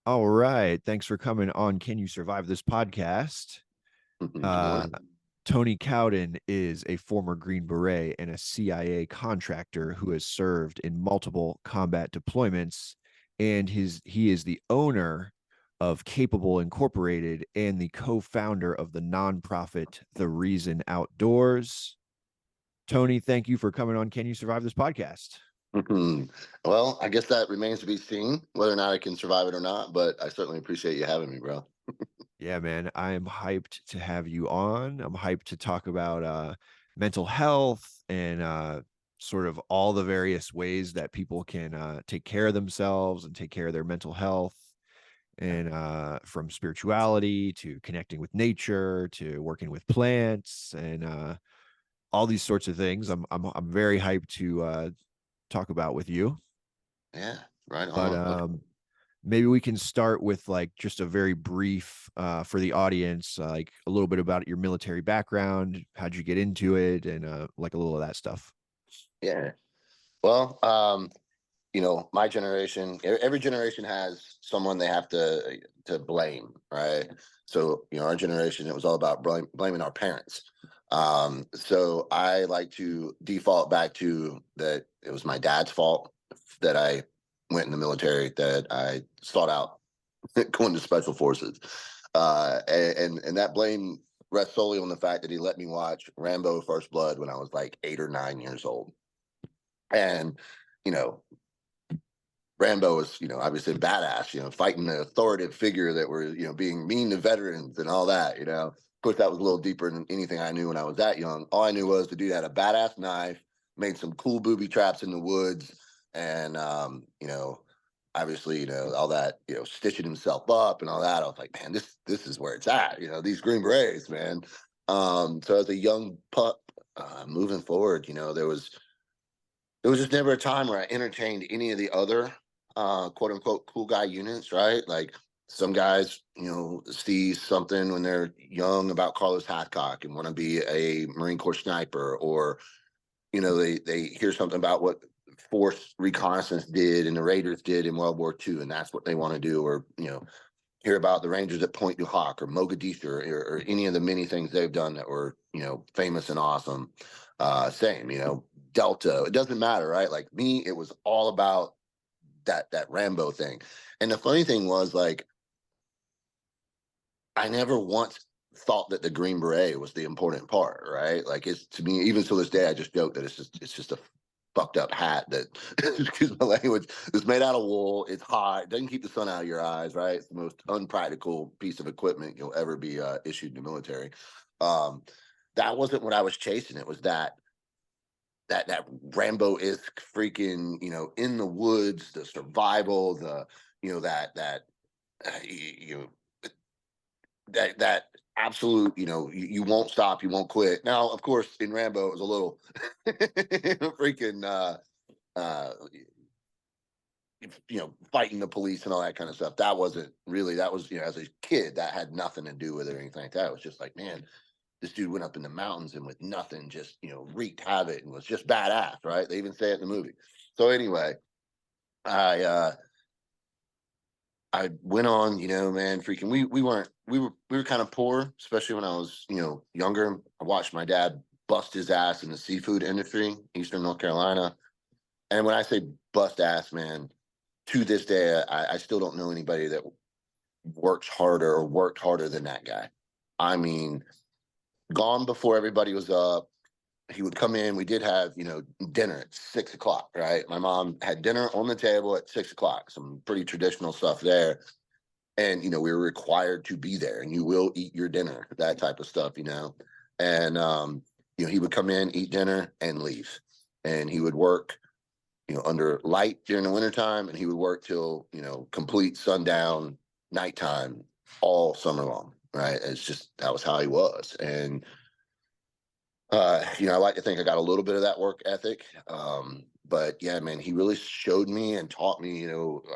All right. Thanks for coming on Can You Survive This podcast? Good Uh, morning. Tony Cowden is a former Green Beret and a CIA contractor who has served in multiple combat deployments, and he is the owner of Capable Incorporated and the co-founder of the nonprofit The Reason Outdoors. Tony, thank you for coming on Can You Survive This podcast? Well, I guess that remains to be seen whether or not I can survive it or not, but I certainly appreciate you having me, bro. Yeah, man, I am hyped to have you on. I'm hyped to talk about mental health and sort of all the various ways that people can take care of themselves and take care of their mental health, and from spirituality to connecting with nature to working with plants and all these sorts of things. I'm very hyped to talk about with you. Yeah, right But on. Okay. maybe we can start with like just a very brief for the audience, like a little bit about your military background, how'd you get into it, and like a little of that stuff. Yeah. Well, my generation, every generation has someone they have to blame, right? So, our generation, it was all about blaming our parents. So I like to default back to that it was my dad's fault that I went in the military, that I sought out going to special forces. And that blame rests solely on the fact that he let me watch Rambo First Blood when I was like 8 or 9 years old. And, you know, Rambo was, obviously a badass, fighting the authoritative figure that were, being mean to veterans and all that, Of course, that was a little deeper than anything I knew when I was that young. All I knew was the dude had a badass knife, made some cool booby traps in the woods, and obviously, all that, stitching himself up and all that. I was like, man, this is where it's at, these Green Berets, man. So as a young pup, moving forward, there was just never a time where I entertained any of the other quote unquote cool guy units, right? Like some guys, see something when they're young about Carlos Hathcock and want to be a Marine Corps sniper, or they hear something about what force reconnaissance did and the Raiders did in World War II, and that's what they want to do, or hear about the Rangers at Point du Hoc or Mogadishu, or any of the many things they've done that were famous and awesome. Same, Delta. It doesn't matter, right? Like me, it was all about that Rambo thing. And the funny thing was, like, I never once thought that the Green Beret was the important part, right? Like, it's, to me, even to this day, I just joke that it's just a fucked up hat that, excuse my language, is made out of wool. It's hot. It doesn't keep the sun out of your eyes, right? It's the most unpractical piece of equipment you'll ever be issued in the military. Um, that wasn't what I was chasing. It was that Rambo is freaking, in the woods, the survival, the that you that absolute, you won't stop, you won't quit. Now, of course, in Rambo, it was a little freaking uh fighting the police and all that kind of stuff. That wasn't really, that was, as a kid, that had nothing to do with it or anything like that. It was just like, man, this dude went up in the mountains and with nothing just, wreaked havoc and was just badass, right? They even say it in the movie. So anyway, I I went on, man, freaking we were kind of poor, especially when I was, younger. I watched my dad bust his ass in the seafood industry, Eastern North Carolina. And when I say bust ass, man, to this day, I still don't know anybody that works harder or worked harder than that guy. I mean, gone before everybody was up. He would come in. We did have, dinner at 6 o'clock, right? My mom had dinner on the table at 6 o'clock, some pretty traditional stuff there. And, we were required to be there, and you will eat your dinner, that type of stuff, And, he would come in, eat dinner, and leave. And he would work, under light during the wintertime, and he would work till, complete sundown, nighttime, all summer long, right? It's just, that was how he was. And, I like to think I got a little bit of that work ethic. But yeah, man, he really showed me and taught me,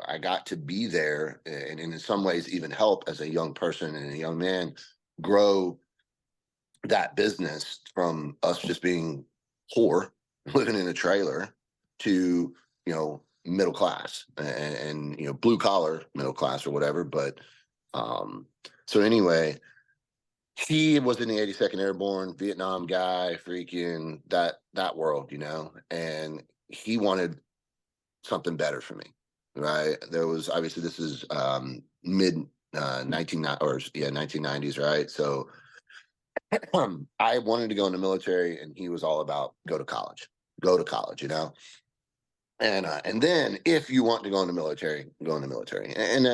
I got to be there, and in some ways even help as a young person and a young man grow that business from us just being poor, living in a trailer, to, middle class and blue collar middle class or whatever. But so anyway, he was in the 82nd Airborne, Vietnam guy, freaking that world, and he wanted something better for me, right? There was obviously this is mid 1990s, right? So I wanted to go in the military, and he was all about go to college, and then if you want to go in the military, go in the military, and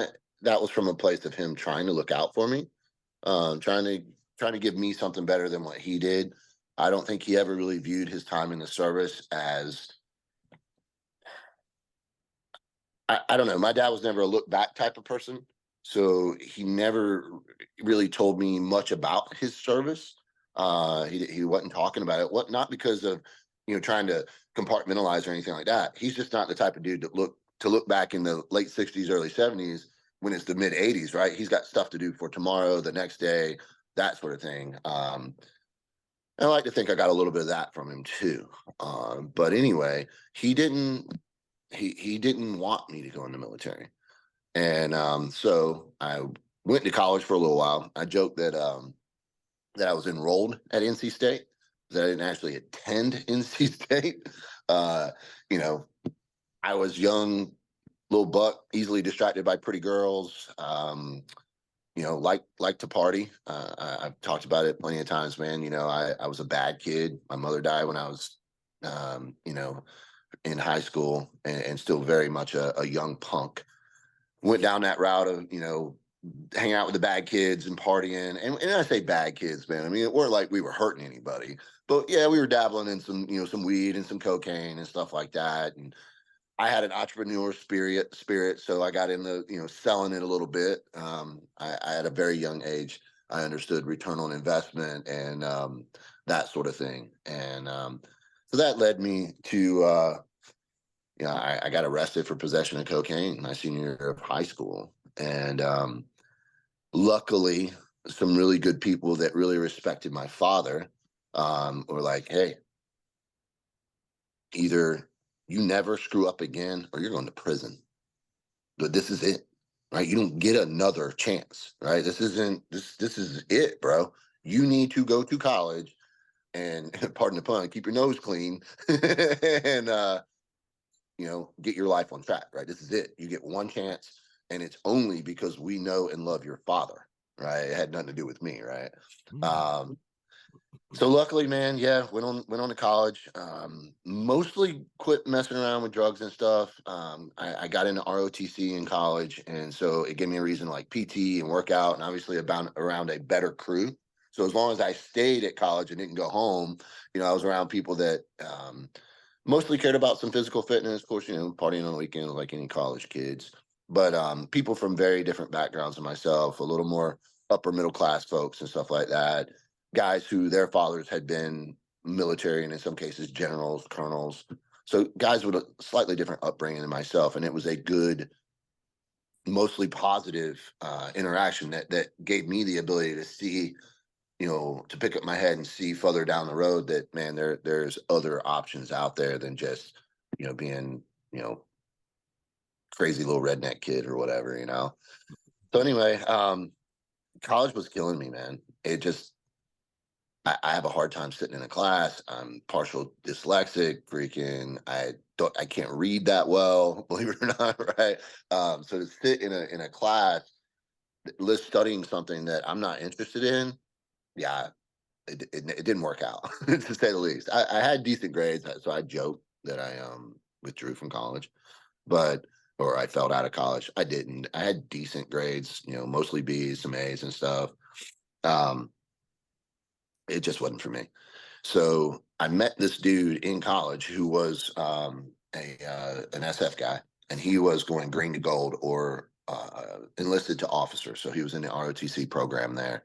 that was from a place of him trying to look out for me, trying to give me something better than what he did. I don't think he ever really viewed his time in the service as I don't know. My dad was never a look back type of person. So he never really told me much about his service. He wasn't talking about it. What not because of trying to compartmentalize or anything like that. He's just not the type of dude to look back in the late 60s, early 70s when it's the mid 80s, right? He's got stuff to do for tomorrow, the next day, that sort of thing. I like to think I got a little bit of that from him too. But anyway, he didn't want me to go in the military. And so I went to college for a little while. I joked that I was enrolled at NC State, that I didn't actually attend NC State. Uh, you know, I was young, little buck, easily distracted by pretty girls. Like to party. I've talked about it plenty of times, man. I was a bad kid. My mother died when I was, um, you know, in high school, and still very much a young punk. Went down that route of hanging out with the bad kids and partying, and I say bad kids, man. I mean, it weren't like we were hurting anybody, but yeah, we were dabbling in some weed and some cocaine and stuff like that. And I had an entrepreneur spirit, so I got into selling it a little bit. I at a very young age, I understood return on investment and that sort of thing, and so that led me to I got arrested for possession of cocaine my senior year of high school, and luckily, some really good people that really respected my father were like, "Hey, either you never screw up again, or you're going to prison. But this is it, right? You don't get another chance, right? This isn't this. This is it, bro. You need to go to college and, pardon the pun, keep your nose clean, and get your life on track, right? This is it. You get one chance, and it's only because we know and love your father, right? It had nothing to do with me, right? Mm. Um, so luckily, man, yeah, went on to college. Mostly quit messing around with drugs and stuff. I got into ROTC in college, and so it gave me a reason to like PT and work out, and obviously about around a better crew. So as long as I stayed at college and didn't go home, I was around people that mostly cared about some physical fitness. Of course, partying on the weekends like any college kids, but people from very different backgrounds than myself, a little more upper middle class folks and stuff like that. Guys who their fathers had been military and in some cases generals, colonels. So guys with a slightly different upbringing than myself, and it was a good, mostly positive interaction that gave me the ability to see to pick up my head and see further down the road that, man, there's other options out there than just, being, crazy little redneck kid or whatever. So anyway, college was killing me, man. It just, I have a hard time sitting in a class. I'm partial dyslexic, freaking, I can't read that well, believe it or not, right? So to sit in a class, studying something that I'm not interested in, yeah, it didn't work out to say the least. I had decent grades, so I joke that I withdrew from college, but or I fell out of college. I didn't. I had decent grades, mostly B's, some A's and stuff. Um, it just wasn't for me. So I met this dude in college who was an SF guy, and he was going green to gold or enlisted to officer. So he was in the ROTC program there,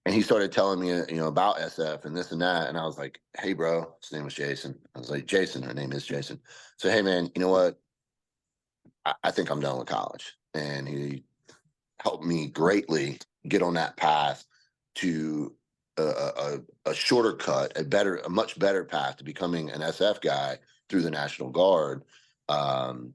and he started telling me, about SF and this and that. And I was like, "Hey, bro," his name was Jason. I was like, "Jason," her name is Jason. So, "Hey, man, you know what? I think I'm done with college." And he helped me greatly get on that path to a shorter cut, a much better path to becoming an SF guy through the National Guard. Um,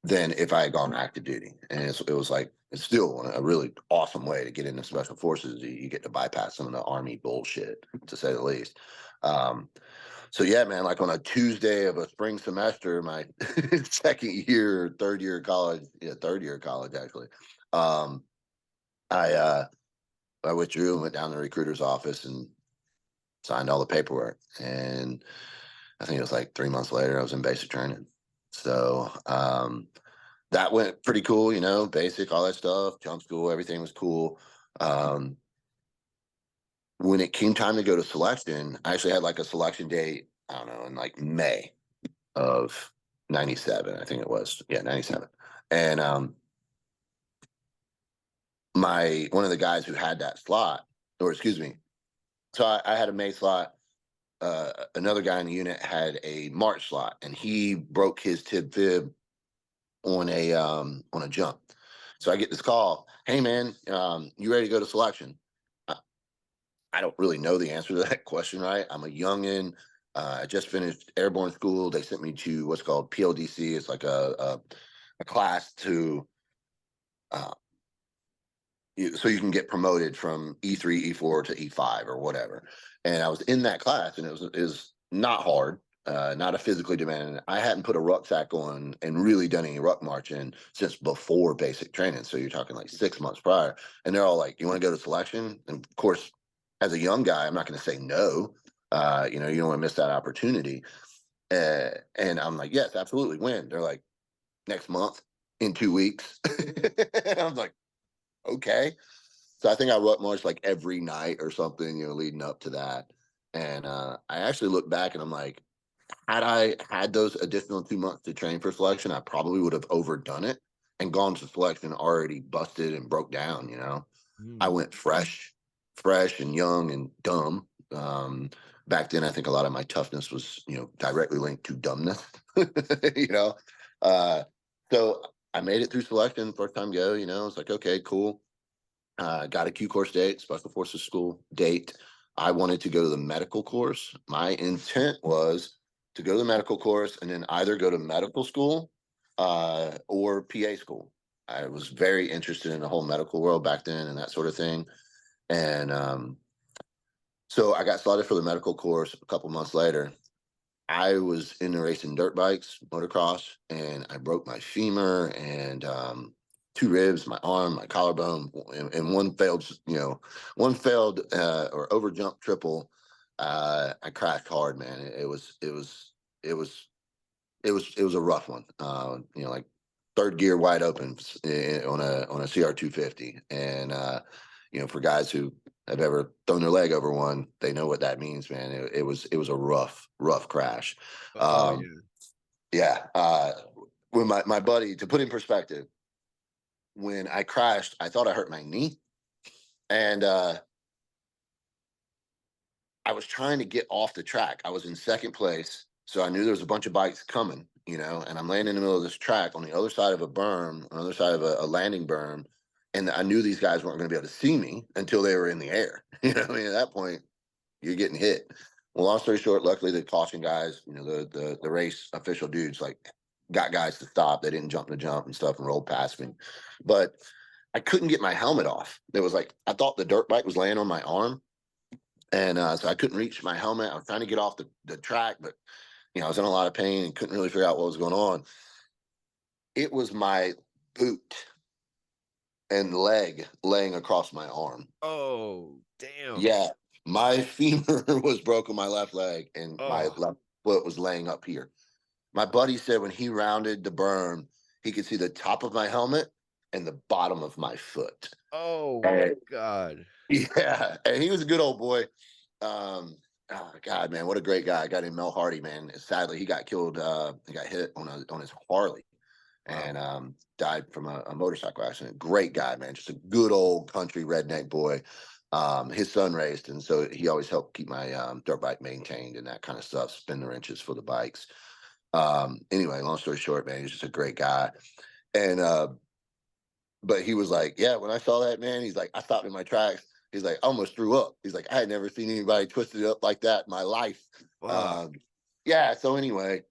than if I had gone active duty. And it was like, it's still a really awesome way to get into special forces. You get to bypass some of the army bullshit, to say the least. Um, so yeah, man, like on a Tuesday of a spring semester, my second year, third year of college, yeah, third year of college actually. Um, I I withdrew and went down to the recruiter's office and signed all the paperwork. And I think it was like 3 months later, I was in basic training. So that went pretty cool, basic, all that stuff, jump school, everything was cool. Um, when it came time to go to selection, I actually had like a selection date, I don't know, in like May of 97, I think it was. Yeah, 97. And my one of the guys who had that slot, or excuse me, so I had a May slot. Another guy in the unit had a March slot, and he broke his tib fib on a jump. So I get this call, "Hey man, you ready to go to selection?" I, I don't really know the answer to that question, right? I'm a youngin. I just finished airborne school. They sent me to what's called PLDC. It's like a class to uh, so you can get promoted from E3, E4 to E5 or whatever. And I was in that class, and it was not hard, not a physically demanding. I hadn't put a rucksack on and really done any ruck marching since before basic training. So you're talking like 6 months prior. And they're all like, "You want to go to selection?" And of course, as a young guy, I'm not going to say no. You don't want to miss that opportunity. And I'm like, "Yes, absolutely." When? They're like, "Next month, in 2 weeks." And I'm like, "Okay." So I think I wrote March like every night or something, leading up to that. And I actually look back and I'm like, had I had those additional 2 months to train for selection, I probably would have overdone it and gone to selection already busted and broke down. I Mm. went fresh and young and dumb. Back then, I think a lot of my toughness was, directly linked to dumbness. you know. Uh, so I made it through selection first time go. It's like, okay, cool. Got a Q course date, Special Forces School date. I wanted to go to the medical course. My intent was to go to the medical course and then either go to medical school or PA school. I was very interested in the whole medical world back then and that sort of thing. And so I got started for the medical course a couple months later. I was into racing dirt bikes, motocross, and I broke my femur and two ribs, my arm, my collarbone, and one failed or over jump triple. I crashed hard, man. It was it was a rough one. Like third gear wide open on a CR 250, and for guys who have ever thrown their leg over one, they know what that means, man. It was a rough crash. Oh Um, yeah. yeah. When my buddy, to put in perspective, when I crashed, I thought I hurt my knee, and I was trying to get off the track. I was in second place, so I knew there was a bunch of bikes coming, and I'm laying in the middle of this track on the other side of a berm, on the other side of a landing berm, and I knew these guys weren't going to be able to see me until they were in the air. What I mean? At that point, you're getting hit. Well, long story short, luckily the caution guys, the race official dudes, like got guys to stop. They didn't jump the jump and stuff and rolled past me, but I couldn't get my helmet off. It was like I thought the dirt bike was laying on my arm, and so I couldn't reach my helmet. I was trying to get off the track, but I was in a lot of pain and couldn't really figure out what was going on. It was my boot and leg laying across my arm. Oh, damn. Yeah, my femur was broken, my left leg, and my Oh. left foot was laying up here. My buddy said when he rounded the berm, he could see the top of my helmet and the bottom of my foot. Oh my And god. yeah, and he was a good old boy. Um, oh God, man, what a great guy! A guy named Mel Hardy, man. Sadly, he got killed. He got hit on his Harley Wow. and died from a motorcycle accident. Great guy, man. Just a good old country redneck boy. His son raced, and so he always helped keep my dirt bike maintained and that kind of stuff. Spin the wrenches for the bikes. Anyway, long story short, man, he's just a great guy. And but he was like, yeah, when I saw that, man, he's like, I stopped in my tracks. He's like, I almost threw up. He's like, I had never seen anybody twisted up like that in my life. Fuck. Um, yeah. So anyway,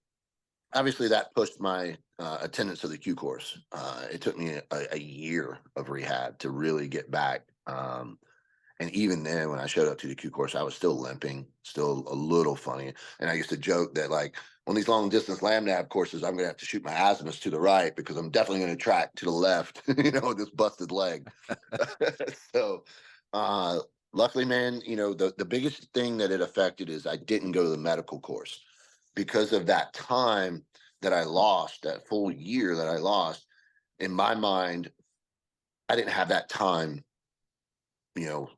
obviously that pushed my attendance of the Q course. It took me a year of rehab to really get back. And even then, when I showed up to the Q course, I was still limping, still a little funny. And I used to joke that, like, on these long distance lamb nav courses, I'm going to have to shoot my azimuths to the right because I'm definitely going to track to the left, with this busted leg. So, uh, luckily, man, the biggest thing that it affected is I didn't go to the medical course because of that time that I lost, that full year that I lost. In my mind, I didn't have that time, you know,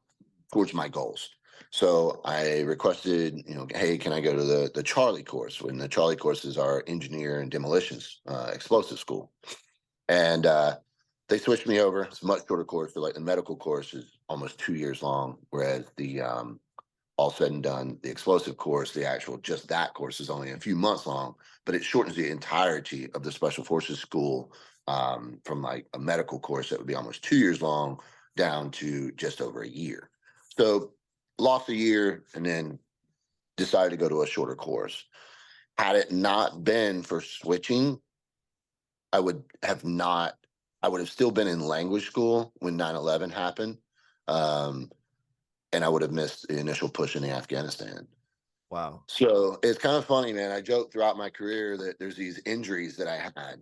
towards my goals. So I requested, hey, can I go to the Charlie course? When the Charlie course is our engineer and demolitions explosive school, and they switched me over. It's a much shorter course. So like the medical course is almost 2 years long, whereas the all said and done, the explosive course, the actual just that course is only a few months long, but it shortens the entirety of the special forces school from like a medical course that would be almost 2 years long down to just over a year. So lost a year and then decided to go to a shorter course. Had it not been for switching, I would have not, I would have still been in language school when 9/11 happened. Um, and I would have missed the initial push in Afghanistan. Wow. So it's kind of funny, man. I joke throughout my career that there's these injuries that I had,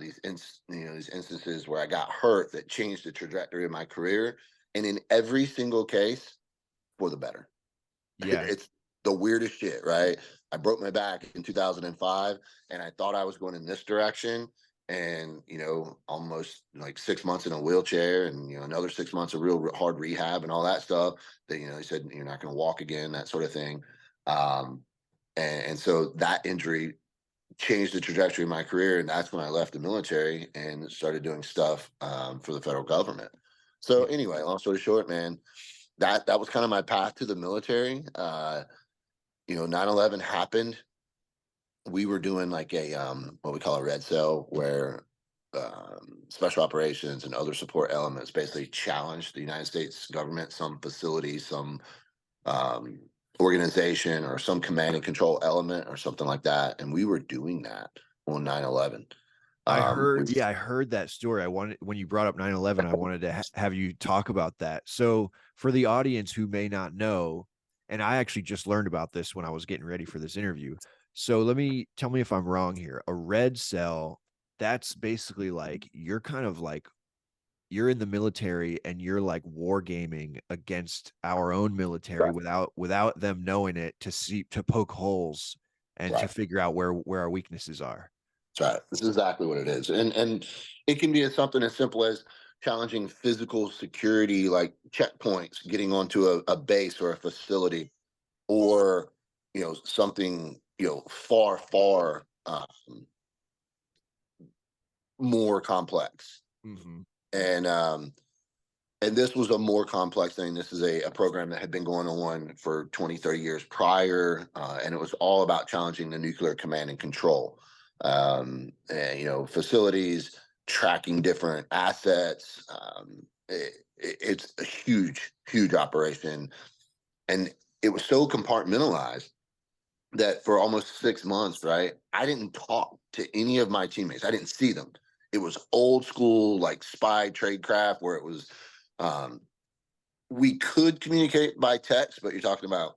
these instances where I got hurt that changed the trajectory of my career, and in every single case, for the better. Yeah. It's the weirdest shit, right? I broke my back in 2005, and I thought I was going in this direction, and almost like 6 months in a wheelchair, and another 6 months of real hard rehab and all that stuff. That they said you're not going to walk again, that sort of thing. Um, and so that injury changed the trajectory of my career, and that's when I left the military and started doing stuff for the federal government. So Yeah. anyway, long story short, man, that was kind of my path to the military. 9/11 happened. We were doing like a what we call a red cell, where special operations and other support elements basically challenged the United States government, some facility, some um, organization, or some command and control element, or something like that. And we were doing that on 9/11. Which I heard that story. I wanted, when you brought up 9/11, I wanted to have you talk about that. So, for the audience who may not know, and I actually just learned about this when I was getting ready for this interview. So, tell me if I'm wrong here. A red cell, that's basically like you're kind of like you're in the military and you're like wargaming against our own military right, without them knowing it, to poke holes and to right. figure out where our weaknesses are. That's right. This is exactly what it is. And it can be something as simple as challenging physical security, like checkpoints, getting onto a base or a facility, or something far, far more complex. Mm-hmm. And this was a more complex thing. This is a program that had been going on for 20, 30 years prior, and it was all about challenging the nuclear command and control. Facilities, tracking different assets. It's a huge, huge operation. And it was so compartmentalized that for almost 6 months, right, I didn't talk to any of my teammates. I didn't see them. It was old school, like spy tradecraft, where it was um, we could communicate by text, but you're talking about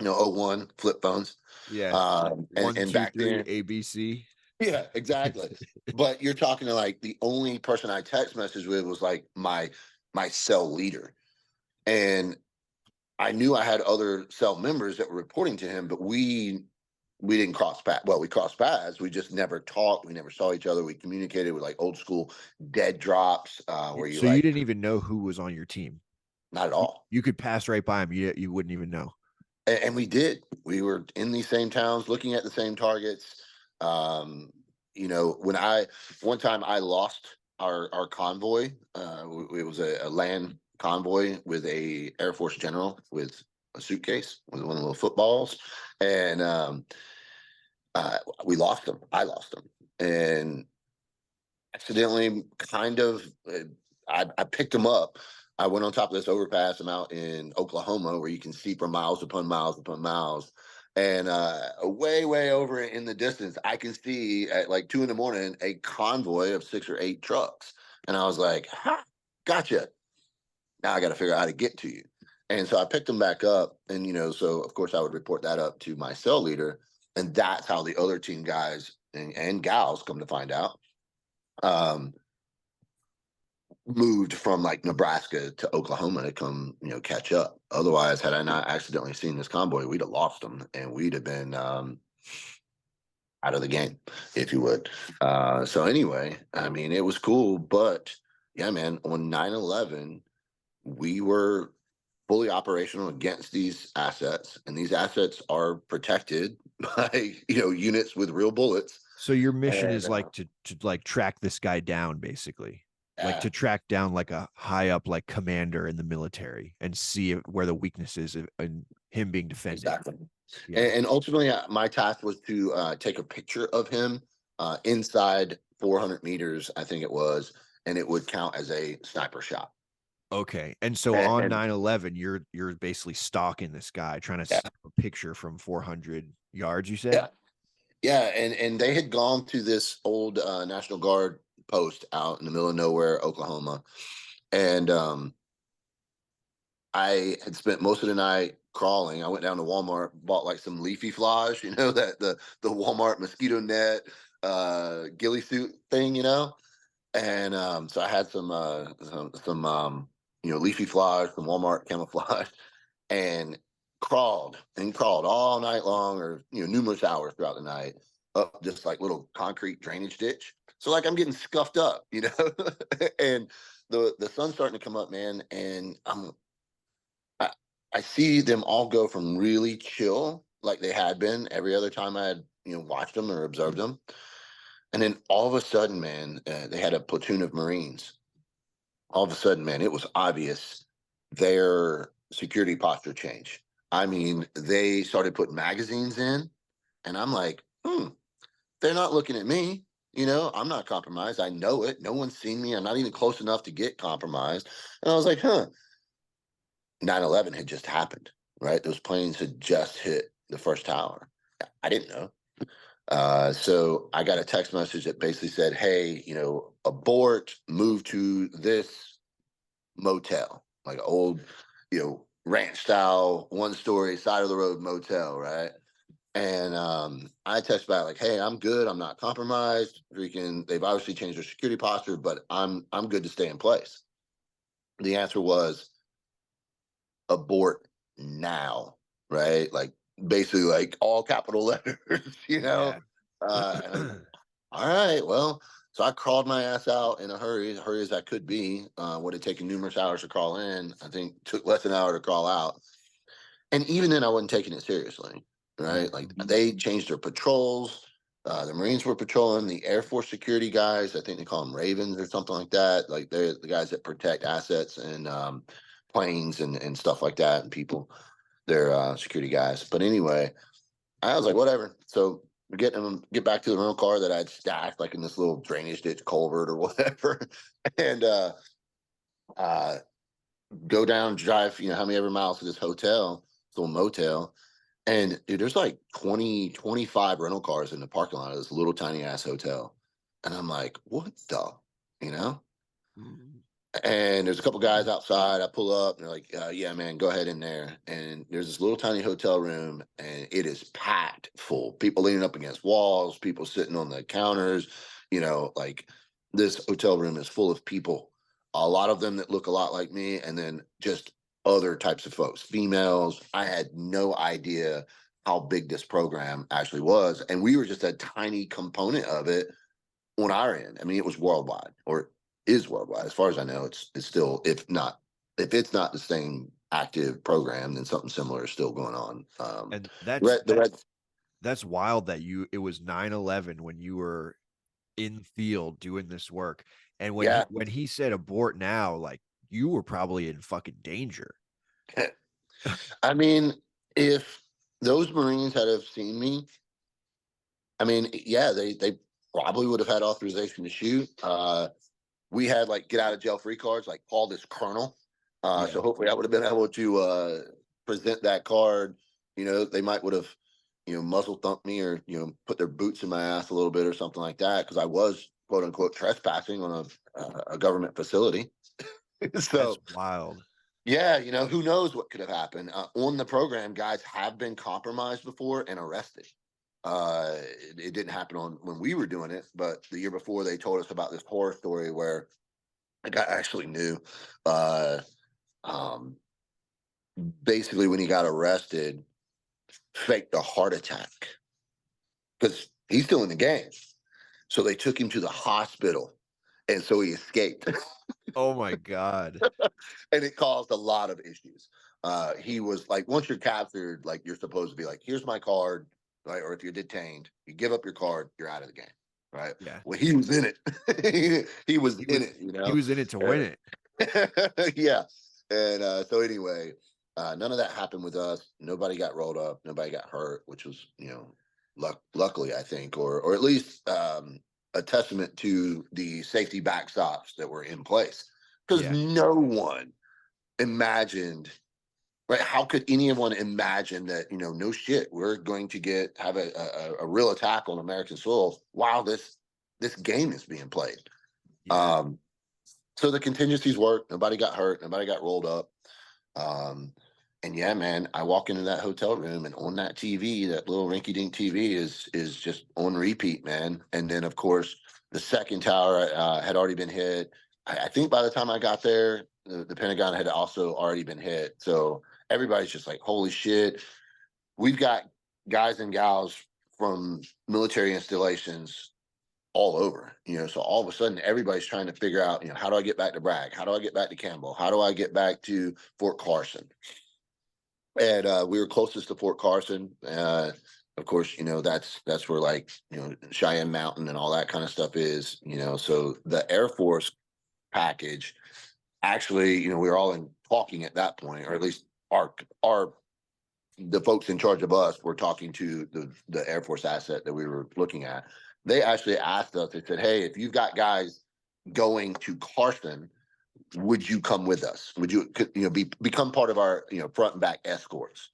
'01 flip phones, Yeah. and One, two, back three, then, ABC. yeah, exactly. But you're talking to, like, the only person I text message with was like my cell leader, and I knew I had other cell members that were reporting to him, but we didn't cross paths. Well, we crossed paths. We just never talked. We never saw each other. We communicated with like old school dead drops, where you So you like, didn't even know who was on your team. not at You, all. you could pass right by him. You wouldn't even know. And we did. We were in these same towns, looking at the same targets. When I one time I lost our convoy. It was a land convoy with a Air Force general with a suitcase with one of the little footballs, and we lost them. I lost them, and accidentally, kind of, I picked them up. I went on top of this overpass. I'm out in Oklahoma, where you can see for miles upon miles upon miles. And way over in the distance, I can see at like 2 in the morning a convoy of 6 or 8 trucks. And I was like, ha, gotcha. Now I got to figure out how to get to you. And so I picked them back up. And, so of course I would report that up to my cell leader. And that's how the other team guys and gals, come to find out, um, moved from like Nebraska to Oklahoma to come, catch up. Otherwise, had I not accidentally seen this convoy, we'd have lost them and we'd have been out of the game, if you would. So anyway, I mean, it was cool, but yeah, man, on 9/11, we were fully operational against these assets, and these assets are protected by units with real bullets. So your mission And is like to like track this guy down, basically, like yeah, to track down like a high up like commander in the military and see where the weakness is in him being defended. exactly. Yeah. And ultimately, my task was to take a picture of him inside 400 meters, I think it was, and it would count as a sniper shot. Okay. And so on And 9/11, you're basically stalking this guy, trying to yeah, snap a picture from 400 yards, you said? yeah, yeah, and they had gone to this old National Guard post out in the middle of nowhere, Oklahoma, and I had spent most of the night crawling. I went down to Walmart, bought like some leafy flage, that the Walmart mosquito net ghillie suit thing, and so I had some leafy flage, some Walmart camouflage, and crawled all night long, or numerous hours throughout the night, up just like little concrete drainage ditch. So like I'm getting scuffed up, and the sun's starting to come up, man, and I, I see them all go from really chill, like they had been every other time I had watched them or observed them, and then all of a sudden, man, they had a platoon of Marines. All of a sudden, man, it was obvious their security posture changed. I mean, they started putting magazines in, and I'm like, they're not looking at me. I'm not compromised. I know it. No one's seen me. I'm not even close enough to get compromised. And I was like, 9/11 had just happened, right? Those planes had just hit the first tower. I didn't know. So I got a text message that basically said, hey, abort, move to this motel, like an old, ranch style, 1 story, side of the road motel, right? And I text back like, hey, I'm good. I'm not compromised. Freaking, they've obviously changed their security posture, but I'm good to stay in place. The answer was abort now, right? Like basically like all capital letters, Yeah. And I'm like, all right, well, so I crawled my ass out in a hurry, hurry as I could be. Would have taken numerous hours to crawl in. I think took less than an hour to crawl out. And even then I wasn't taking it seriously, right? Like Mhm. they changed their patrols. The Marines were patrolling, the Air Force security guys, I think they call them Ravens or something like that. Like they're the guys that protect assets and planes and stuff like that, and people, they're security guys. But anyway, I was like, whatever. So we get back to the rental car that I'd stashed like in this little drainage ditch culvert or whatever, and uh, go down, drive, how many ever miles to this hotel, this little motel. And dude, there's like 20, 25 rental cars in the parking lot of this little tiny ass hotel. And I'm like, what the, you know? Mhm. And there's a couple guys outside. I pull up and they're like, yeah, man, go ahead in there. And there's this little tiny hotel room and it is packed full. People leaning up against walls, people sitting on the counters, like this hotel room is full of people. A lot of them that look a lot like me, and then just other types of folks, females. I had no idea how big this program actually was. And we were just a tiny component of it on our end. I mean, it was worldwide, or is worldwide. As far as I know, it's still, if it's not the same active program, then something similar is still going on. And The red, that's wild that it was 9/11 when you were in field doing this work. And yeah. when he said abort now, like you were probably in fucking danger. I mean, if those Marines had have seen me, I mean, yeah, they probably would have had authorization to shoot. We had like get out of jail free cards, like call this colonel. Yeah. So hopefully I would have been able to present that card. They might would have. muzzle thump me or, put their boots in my ass a little bit or something like that. Cause I was quote unquote trespassing on a government facility. That's So wild. yeah, who knows what could have happened on the program. Guys have been compromised before and arrested. It didn't happen on when we were doing it, but the year before they told us about this horror story where a guy actually knew, uh, um, basically when he got arrested, faked a heart attack because he's still in the game. So they took him to the hospital, and so he escaped. Oh my god. And it caused a lot of issues. He was like, once you're captured, like you're supposed to be like, here's my card, right? Or if you're detained, you give up your card, you're out of the game, right? Yeah. Well, he was in it. he was He in was it, he was in it to win it. yeah. And so anyway, none of that happened with us. Nobody got rolled up. Nobody got hurt, which was, luckily, I think, or at least a testament to the safety backstops that were in place. Because Yeah. no one imagined, right? How could anyone imagine that, no shit, we're going to have a real attack on American soil while this game is being played. Yeah. Um, so the contingencies worked. Nobody got hurt. Nobody got rolled up. Um, and yeah, man, I walk into that hotel room and on that TV, that little rinky dink TV is just on repeat, man. And then of course the second tower had already been hit. I think by the time I got there, the Pentagon had also already been hit. So everybody's just like, holy shit. We've got guys and gals from military installations all over, so all of a sudden everybody's trying to figure out, how do I get back to Bragg? How do I get back to Campbell? How do I get back to Fort Carson? And we were closest to Fort Carson. Of course, that's where like, Cheyenne Mountain and all that kind of stuff is, so the Air Force package actually, we were all in talking at that point, or at least our the folks in charge of us were talking to the Air Force asset that we were looking at. They actually asked us, they said, hey, if you've got guys going to Carson, would you come with us? Would you, become part of our, front and back escorts?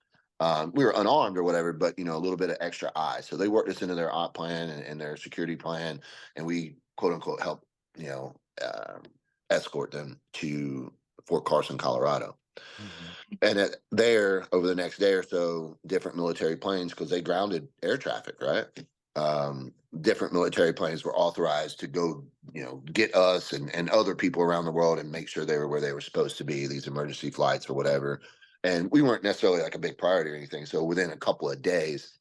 We were unarmed or whatever, but, a little bit of extra eyes. So they worked us into their op plan and their security plan. And we quote unquote help, you know, uh, escort them to Fort Carson, Colorado. Mhm. And there, over the next day or so, different military planes, because they grounded air traffic, right? Different military planes were authorized to go, get us and other people around the world and make sure they were where they were supposed to be, these emergency flights or whatever. And we weren't necessarily like a big priority or anything. So within a couple of days,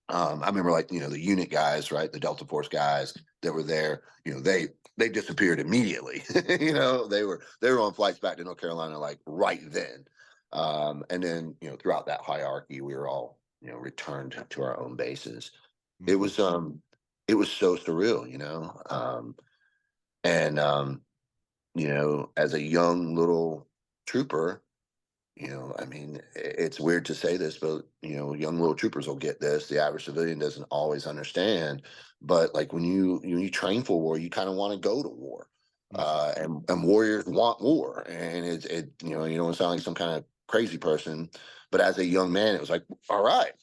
I remember like, the unit guys, right? The Delta Force guys that were there, they disappeared immediately. They were on flights back to North Carolina like right then. And then, throughout that hierarchy, we were all, returned to our own bases. It Mhm. was it was so surreal, and as a young little trooper, I mean, it's weird to say this, but young little troopers will get this. The average civilian doesn't always understand. But like when you train for war, you kind of want to go to war, Mhm. and warriors want war, and you don't sound like some kind of crazy person, but as a young man, it was like, all right,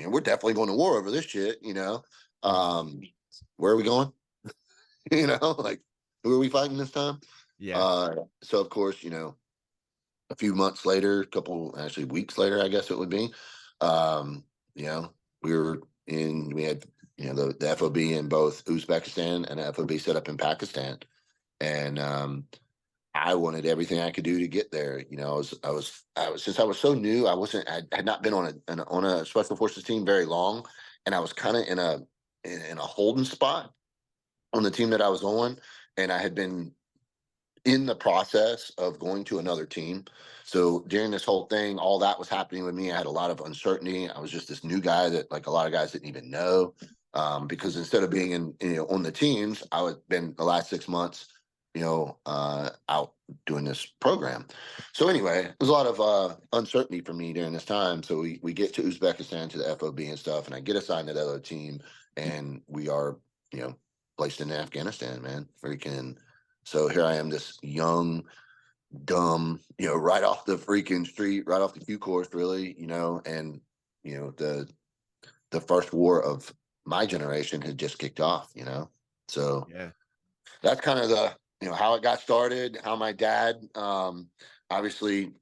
we're definitely going to war over this shit. Mhm. Um, where are we going? Like who are we fighting this time? Yeah. Uh, so of course, a few months later, a couple actually weeks later, I guess it would be. Um, you know, we had the FOB in both Uzbekistan and the FOB set up in Pakistan, and I wanted everything I could do to get there. I was since I was so new, I had not been on a special forces team very long, and I was kind of in a holding spot on the team that I was on, and I had been in the process of going to another team. So during this whole thing, all that was happening with me. I had a lot of uncertainty. I was just this new guy that like a lot of guys didn't even know. Because instead of being on the teams, I had been the last 6 months, out doing this program. So anyway, there's a lot of uncertainty for me during this time. So we get to Uzbekistan to the FOB and stuff, and I get assigned to the other team, and we are, placed in Afghanistan, man. Freaking so here I am, this young, dumb, right off the freaking street, right off the Q course, really, and the the first war of my generation had just kicked off, you know? So Yeah. that's kind of the, how it got started, how my dad, obviously,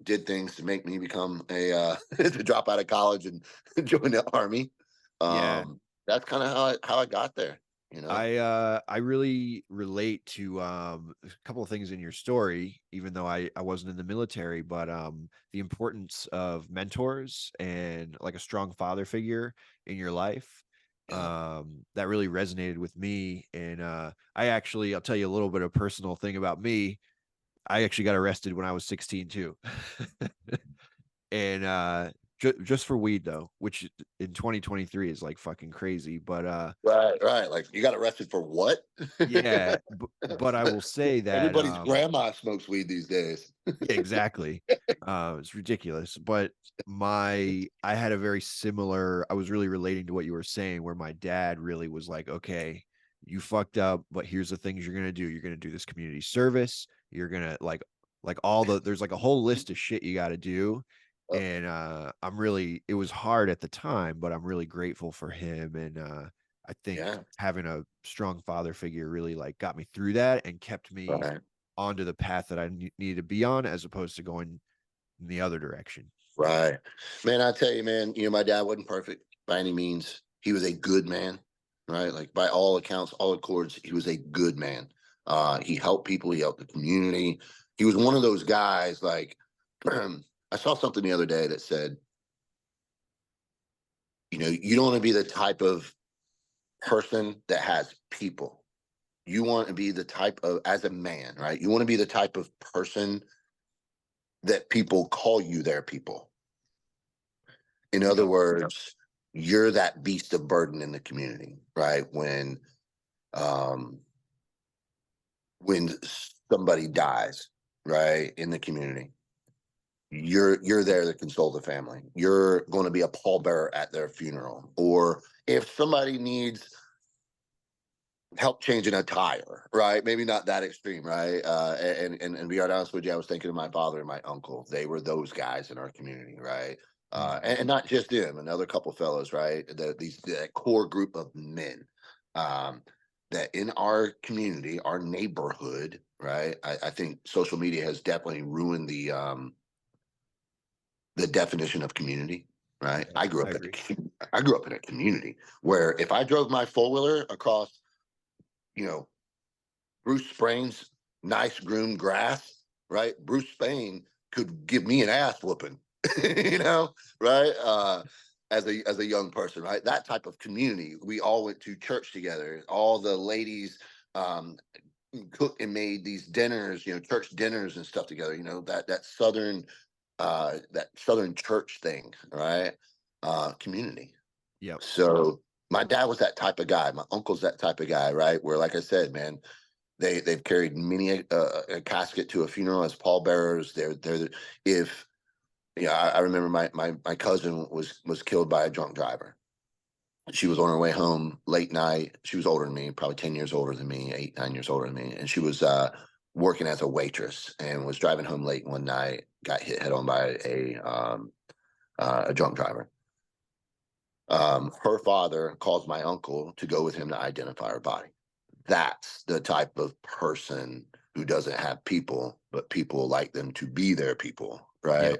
did things to make me become to drop out of college and join the army. Yeah. That's kind of how I got there, you know? I really relate to a couple of things in your story, even though I wasn't in the military, but the importance of mentors and like a strong father figure in your life. Yeah. That really resonated with me. And I'll tell you a little bit of personal thing about me. I actually got arrested when I was 16 too. And just for weed though, which in 2023 is like fucking crazy. But Right, right. Like, you got arrested for what? yeah, but I will say that, Everybody's grandma smokes weed these days. yeah, exactly. It's ridiculous, but I had a very similar I was really relating to what you were saying, where my dad really was like, "Okay, you fucked up, but here's the things you're gonna do. You're gonna do this community service. You're gonna like all there's like a whole list of shit you gotta do." Uh, And it was hard at the time, but I'm really grateful for him. And I think yeah, having a strong father figure really like got me through that and kept me right. onto the path that I needed to be on, as opposed to going in the other direction. Right. Man, I tell you, man, my dad wasn't perfect by any means. He was a good man, right? Like, by all accounts, all accords, he was a good man. He helped people, he helped the community. He was one of those guys, like, I saw something the other day that said, you don't want to be the type of person that has people. You want to be the type of, as a man, right? You want to be the type of person that people call you their people. In other Yep. words, you're that beast of burden in the community, right? Um, when somebody dies, right, in the community, you're there to console the family. You're going to be a pallbearer at their funeral, or if somebody needs help changing a tire, right? Maybe not that extreme, right? And be honest with you, I was thinking of my father and my uncle. They were those guys in our community, right? Mhm. And not just them, another couple fellows, right? That core group of men, um, that in our community, our neighborhood, right? I think social media has definitely ruined the definition of community, right? Yep, I agree. I grew up in a community where if I drove my four wheeler across, you know, Bruce Sprain's nice groomed grass, right? Bruce Spain could give me an ass whooping, you know, right? As a young person, right? That type of community. We all went to church together. All the ladies um, cooked and made these dinners, church dinners and stuff together. That southern church thing, right? Community. Yep. So my dad was that type of guy. My uncle's that type of guy, right? Where, like I said, man, they've carried many a casket to a funeral as pallbearers. If I remember my cousin was killed by a drunk driver. She was on her way home late night. She was older than me, probably 10 years older than me, 8 9 years older than me, and she was working as a waitress and was driving home late one night. Got hit head on by a drunk driver. Her father calls my uncle to go with him to identify her body. That's the type of person who doesn't have people, but people like them to be their people, right?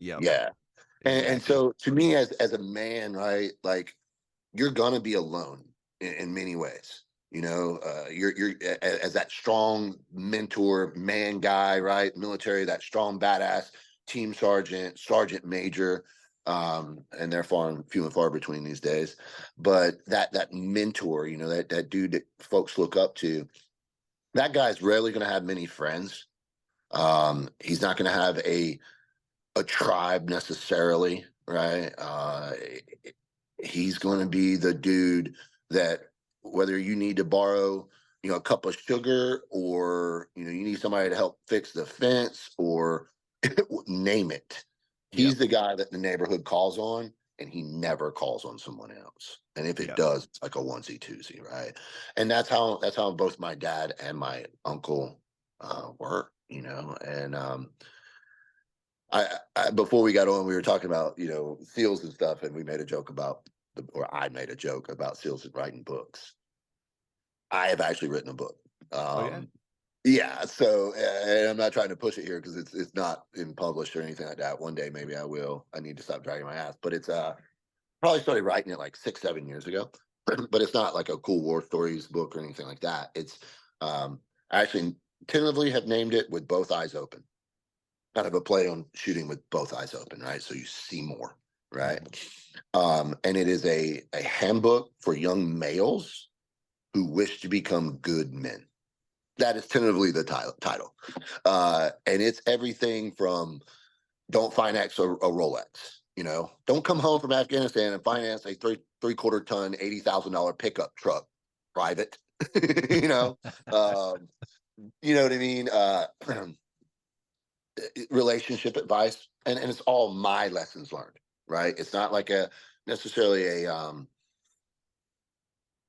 Yep. Yep. Yeah. And Exactly. so, to me, as a man, right, like, you're gonna be alone in many ways. You're as that strong mentor, man guy, right? Military, that strong badass team sergeant, sergeant major, and they're few and far between these days. But that mentor, that dude that folks look up to, that guy's rarely going to have many friends. He's not going to have a tribe necessarily, right? He's going to be the dude that, whether you need to borrow, a cup of sugar, or you need somebody to help fix the fence, or name it. Yep. He's the guy that the neighborhood calls on, and he never calls on someone else. And if it Yep. does, it's like a onesie twosie, right? And that's how both my dad and my uncle were, and I before we got on, we were talking about, seals and stuff, and we made a joke about or I made a joke about SEALs writing books. I have actually written a book. Oh, yeah? Yeah, so and I'm not trying to push it here because it's not in published or anything like that. One day maybe I will. I need to stop dragging my ass, but it's probably started writing it like 6, 7 years ago. But it's not like a cool war stories book or anything like that. It's I actually tentatively have named it With Both Eyes Open, kind of a play on shooting with both eyes open, right? So you see more, right? Mhm. And it is a handbook for young males who wish to become good men. That is tentatively the title. And it's everything from don't finance a Rolex, don't come home from Afghanistan and finance a three-quarter ton, $80,000 pickup truck, private, you know, um, you know what I mean? Relationship advice, and it's all my lessons learned, right? It's not like a necessarily a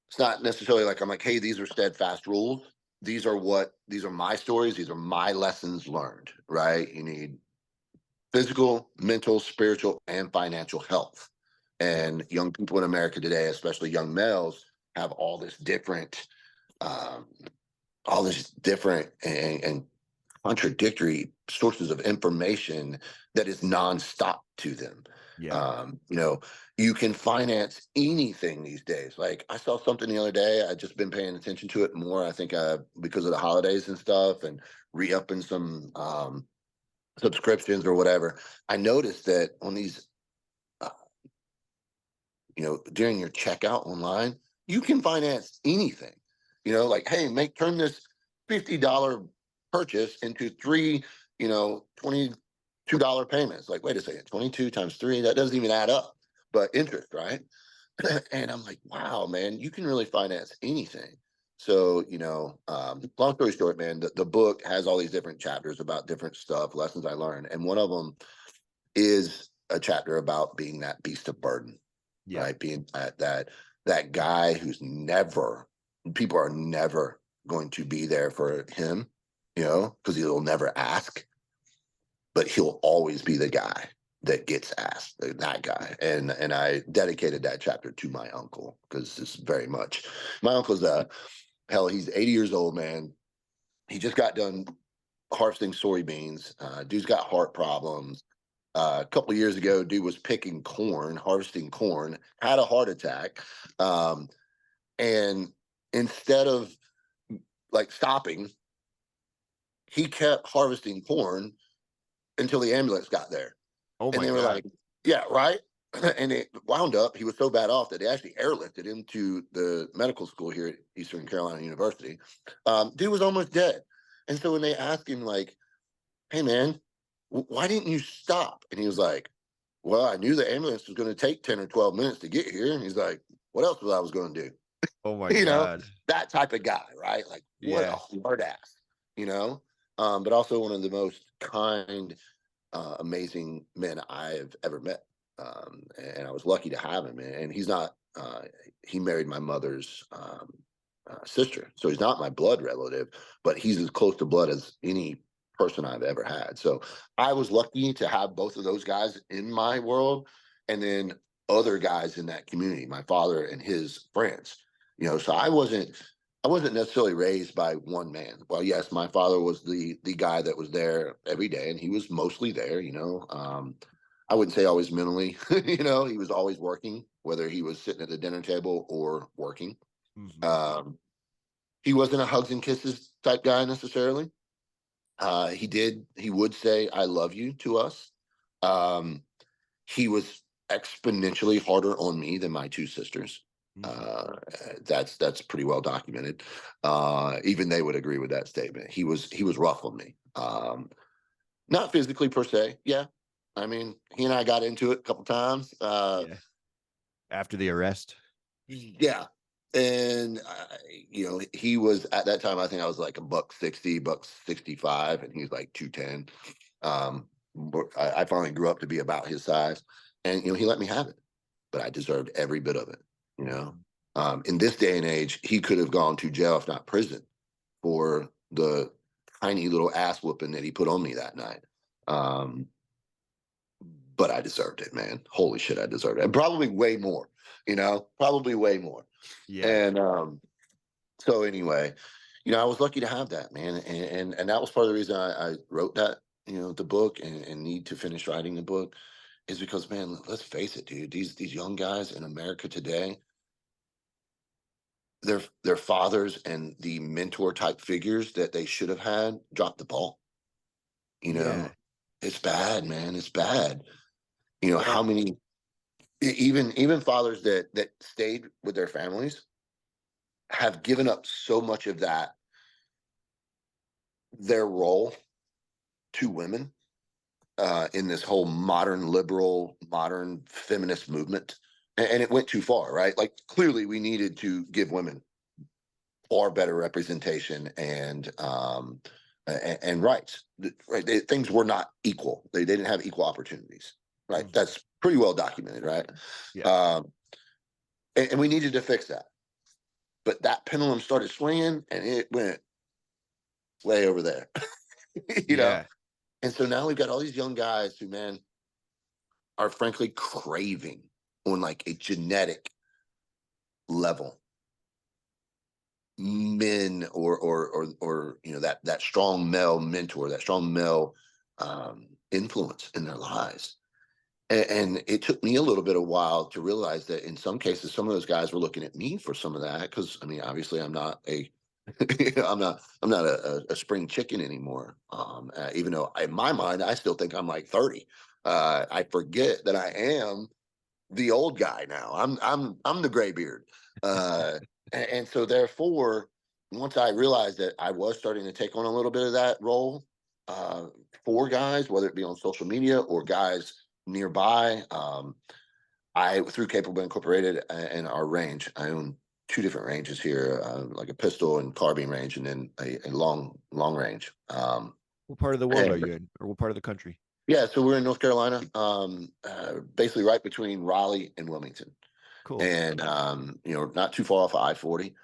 it's not necessarily like I'm like, hey, these are steadfast rules. These are my stories, these are my lessons learned, right? You need physical, mental, spiritual, and financial health. Yeah. And young people in America today, especially young males, have um, all this different and contradictory sources of information that is nonstop to them. Yeah. You you can finance anything these days. Like I saw something the other day. I just been paying attention to it more. I think because of the holidays and stuff, and re-upping some subscriptions or whatever. I noticed that on these, uh, during your checkout online, you can finance anything. Like hey, turn this $50 purchase into three, $22 payments. Like wait a second, 22 times three, that doesn't even add up. But interest, right? And I'm like, wow, man, you can really finance anything. So, long story short, man, the book has all these different chapters about different stuff, lessons I learned. And one of them is a chapter about being that beast of burden, Yeah. right? Being that guy who's never, people are never going to be there for him, because he'll never ask, but he'll always be the guy that gets asked, that guy. And I dedicated that chapter to my uncle because it's very much my uncle's hell, he's 80 years old, man. He just got done harvesting soybeans. Dude's got heart problems. A couple of years ago, dude was picking corn, harvesting corn, had a heart attack. Um, and instead of like stopping, he kept harvesting corn until the ambulance got there. Oh And my they were god. like, yeah, right. And it wound up, he was so bad off that they actually airlifted him to the medical school here at Eastern Carolina University. Dude was almost dead. And so when they asked him, like, hey, man, why didn't you stop? And he was like, well, I knew the ambulance was going to take 10 or 12 minutes to get here. And he's like, what else was I was going to do? Oh my you know, god. that type of guy, right? Like, what a Yeah. hard ass, but also one of the most kind, amazing men I've ever met. And I was lucky to have him. And he's not, he married my mother's sister. So he's not my blood relative, but he's as close to blood as any person I've ever had. So I was lucky to have both of those guys in my world. And then other guys in that community, my father and his friends, so I wasn't necessarily raised by one man. Well, yes, my father was the guy that was there every day, and he was mostly there. I wouldn't say always mentally. He was always working, whether he was sitting at the dinner table or working. Mhm. Um, he wasn't a hugs and kisses type guy necessarily. He would say "I love you" to us. Um, he was exponentially harder on me than my two sisters. Mhm. Uh, that's pretty well documented. Even they would agree with that statement. He was rough on me. Not physically per se. Yeah, I mean, he and I got into it a couple times. Yeah. After the arrest? Yeah, and he was at that time. I think I was like a buck 60, buck 65, and he's like 210. I finally grew up to be about his size, and he let me have it, but I deserved every bit of it. You know, Mhm. in this day and age, he could have gone to jail, if not prison, for the tiny little ass whooping that he put on me that night. Um, but I deserved it, man. Holy shit, I deserved it, and probably way more. probably way more. Yeah. And so anyway, I was lucky to have that, man. And that was part of the reason I wrote that, the book, and need to finish writing the book, is because, man, let's face it, dude, these young guys in America today, their fathers and the mentor type figures that they should have had dropped the ball. You know, Yeah. it's bad, man. It's bad. Well, How many even fathers that stayed with their families have given up so much of that, their role to women, in this whole modern liberal, modern feminist movement. And it went too far, right? Like, clearly we needed to give women far better representation and rights. Right? Things were not equal. They didn't have equal opportunities. Right? mhm, That's pretty well documented, right? yeah. Um, and we needed to fix that. But that pendulum started swinging, and it went way over there. you know. Yeah. And so now we've got all these young guys who, man, are frankly craving, on like a genetic level, men, or that strong male mentor, that strong male influence in their lives. And it took me a little bit of while to realize that in some cases, some of those guys were looking at me for some of that, because, I mean, obviously I'm not a I'm not a spring chicken anymore. Even though in my mind I still think I'm like 30. I forget that I am the old guy now. I'm the gray beard. And so therefore, once I realized that I was starting to take on a little bit of that role, uh, for guys, whether it be on social media or guys nearby, I, through Capable Incorporated and our range, I own two different ranges here, like a pistol and carbine range, and then a long range. What part of the world are And you in, or what part of the country? yeah, so we're in North Carolina, basically right between Raleigh and Wilmington, Cool. and not too far off of I-40.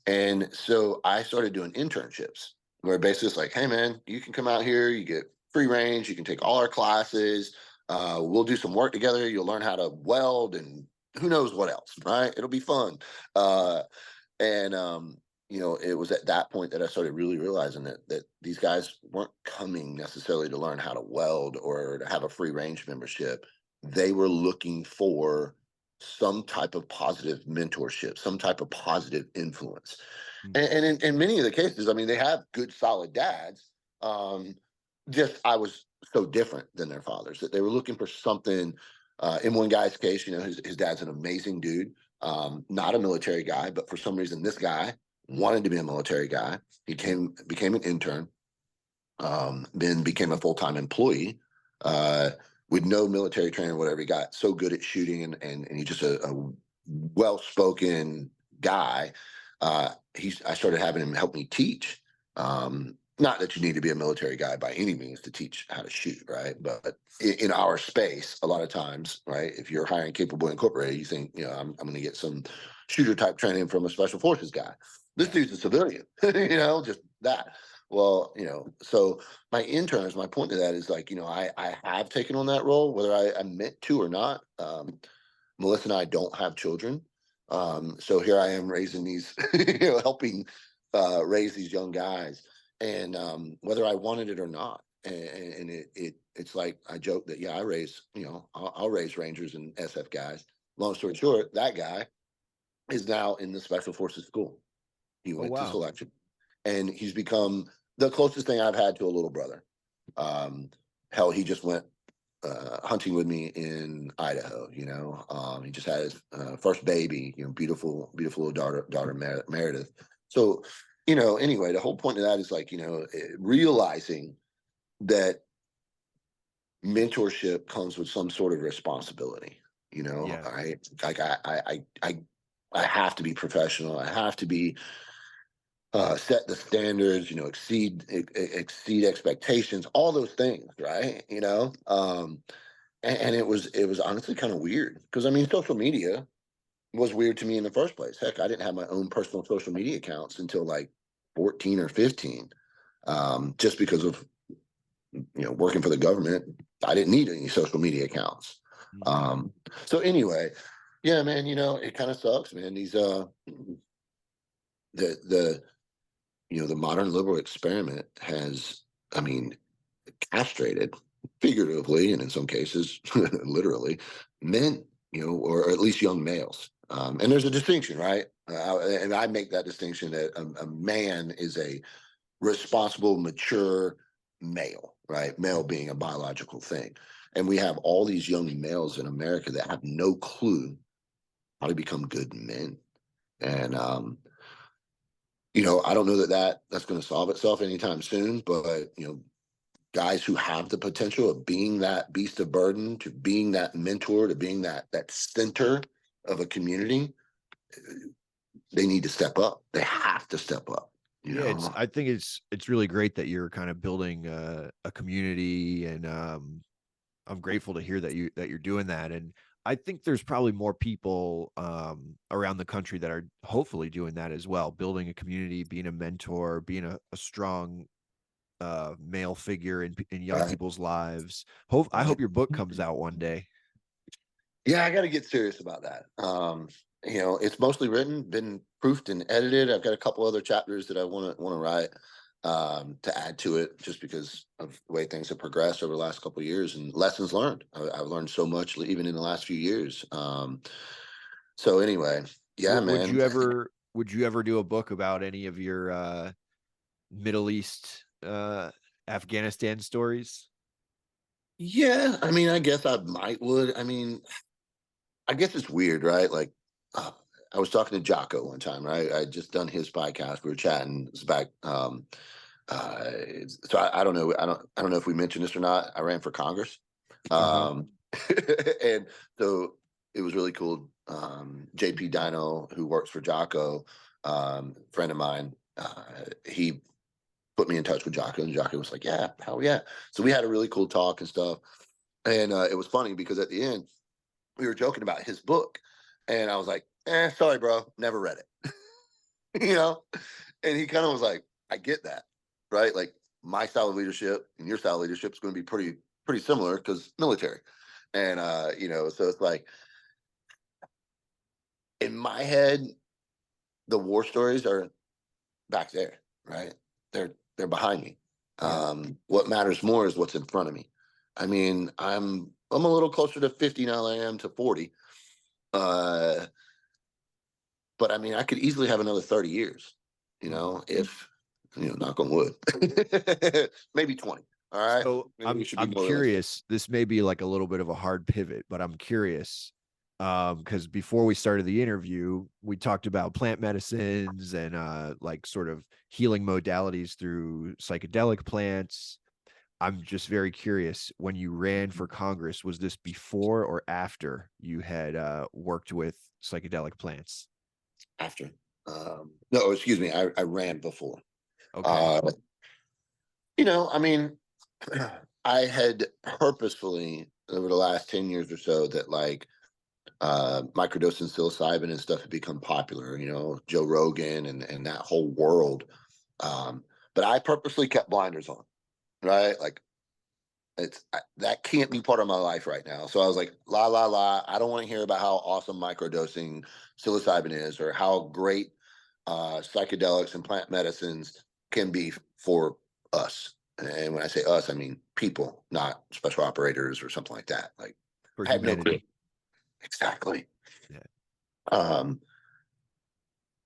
And so I started doing internships, where basically it's like, hey man, you can come out here, you get free range, you can take all our classes, we'll do some work together, you'll learn how to weld and who knows what else, right? It'll be fun. Uh, and it was at that point that I started really realizing that these guys weren't coming necessarily to learn how to weld or to have a free range membership. They were looking for some type of positive mentorship, some type of positive influence. Mm, And in many of the cases, I mean, they have good, solid dads. Um, just I was so different than their fathers, that they were looking for something. In one guy's case, his dad's an amazing dude, not a military guy, but for some reason, this guy wanted to be a military guy. He became an intern, then became a full time employee, uh, with no military training or whatever. He got so good at shooting, and he's just a well spoken guy. I started having him help me teach. Not that you need to be a military guy by any means to teach how to shoot, right? But in our space, a lot of times, right, if you're hiring Capable Incorporated, you think, I'm going to get some shooter type training from a special forces guy. This yeah. dude's a civilian, just that. Well, so my interns, my point to that is, like, I have taken on that role, whether I meant to or not. Melissa and I don't have children. So here I am raising these, helping raise these young guys, and whether I wanted it or not. And it's like I joke that, yeah, I raise, I'll raise Rangers and SF guys. Long story short, that guy is now in the Special Forces school. He Oh went to wow. selection, and he's become the closest thing I've had to a little brother. Um, Hell, he just went hunting with me in Idaho. He just had his first baby. Beautiful, beautiful little daughter Meredith. So, anyway, the whole point of that is, like, realizing that mentorship comes with some sort of responsibility. Yeah. Like I have to be professional. I have to be set the standards, exceed expectations, all those things, right? And it was honestly kind of weird, because, I mean, social media was weird to me in the first place. Heck, I didn't have my own personal social media accounts until like 14 or 15, just because of working for the government. I didn't need any social media accounts. Mm, Um, so anyway, Yeah, man, it kind of sucks, man. The the modern liberal experiment has, I mean, castrated, figuratively, and in some cases, literally, men, or at least young males. And there's a distinction, right? And I make that distinction that a man is a responsible, mature male, right? Male being a biological thing. And we have all these young males in America that have no clue how to become good men. And I don't know that's going to solve itself anytime soon, but guys who have the potential of being that beast of burden, to being that mentor, to being that center of a community, they need to step up. They have to step up. You Yeah, know, I think it's really great that you're kind of building a community, and I'm grateful to hear that you're doing that. And I think there's probably more people around the country that are hopefully doing that as well, building a community, being a mentor, being a strong male figure in young right? people's lives. I Right. hope your book comes out one day. Yeah, I got to get serious about that. It's mostly written, been proofed and edited. I've got a couple other chapters that I want to write to add to it, just because of the way things have progressed over the last couple of years and lessons learned. I've learned so much even in the last few years. So anyway, yeah, man. Would you ever do a book about any of your Middle East Afghanistan stories? Yeah, I mean, I guess I might would. I mean, I guess it's weird, right? Like, uh, I was talking to Jocko one time, right? I just done his podcast. We were chatting. It's back. So I don't know. I don't know if we mentioned this or not. I ran for Congress, Uh-huh. um, and so it was really cool. JP Dino, who works for Jocko, friend of mine, he put me in touch with Jocko, and Jocko was like, "Yeah, hell yeah!" So we had a really cool talk and stuff, and it was funny because at the end we were joking about his book, and I was like, sorry, bro, never read it." you know, and he kind of was like, "I get that, right? Like my style of leadership and your style of leadership is going to be pretty similar because military." And so it's like in my head, the war stories are back there, right? They're behind me. Yeah. What matters more is what's in front of me. I mean, I'm a little closer to 50 now than I am to 40. Uh, but I mean, I could easily have another 30 years, Mhm. if knock on wood. Maybe 20. All right. So Maybe we should be I'm more realistic. curious. This may be like a little bit of a hard pivot, but I'm curious because before we started the interview, we talked about plant medicines and like sort of healing modalities through psychedelic plants. I'm just very curious. When you ran for Congress, was this before or after you had worked with psychedelic plants? After. No, excuse me. I ran before. Okay. Uh, I mean, I had purposefully over the last 10 years or so that like microdosing psilocybin and stuff had become popular, Joe Rogan and that whole world. Um, but I purposely kept blinders on, right? Like that can't be part of my life right now. So I was like, la la la. I don't want to hear about how awesome microdosing psilocybin is or how great psychedelics and plant medicines can be for us. And when I say us, I mean people, not special operators or something like that. Like For I had no clue. humanity. Exactly. Yeah. Um,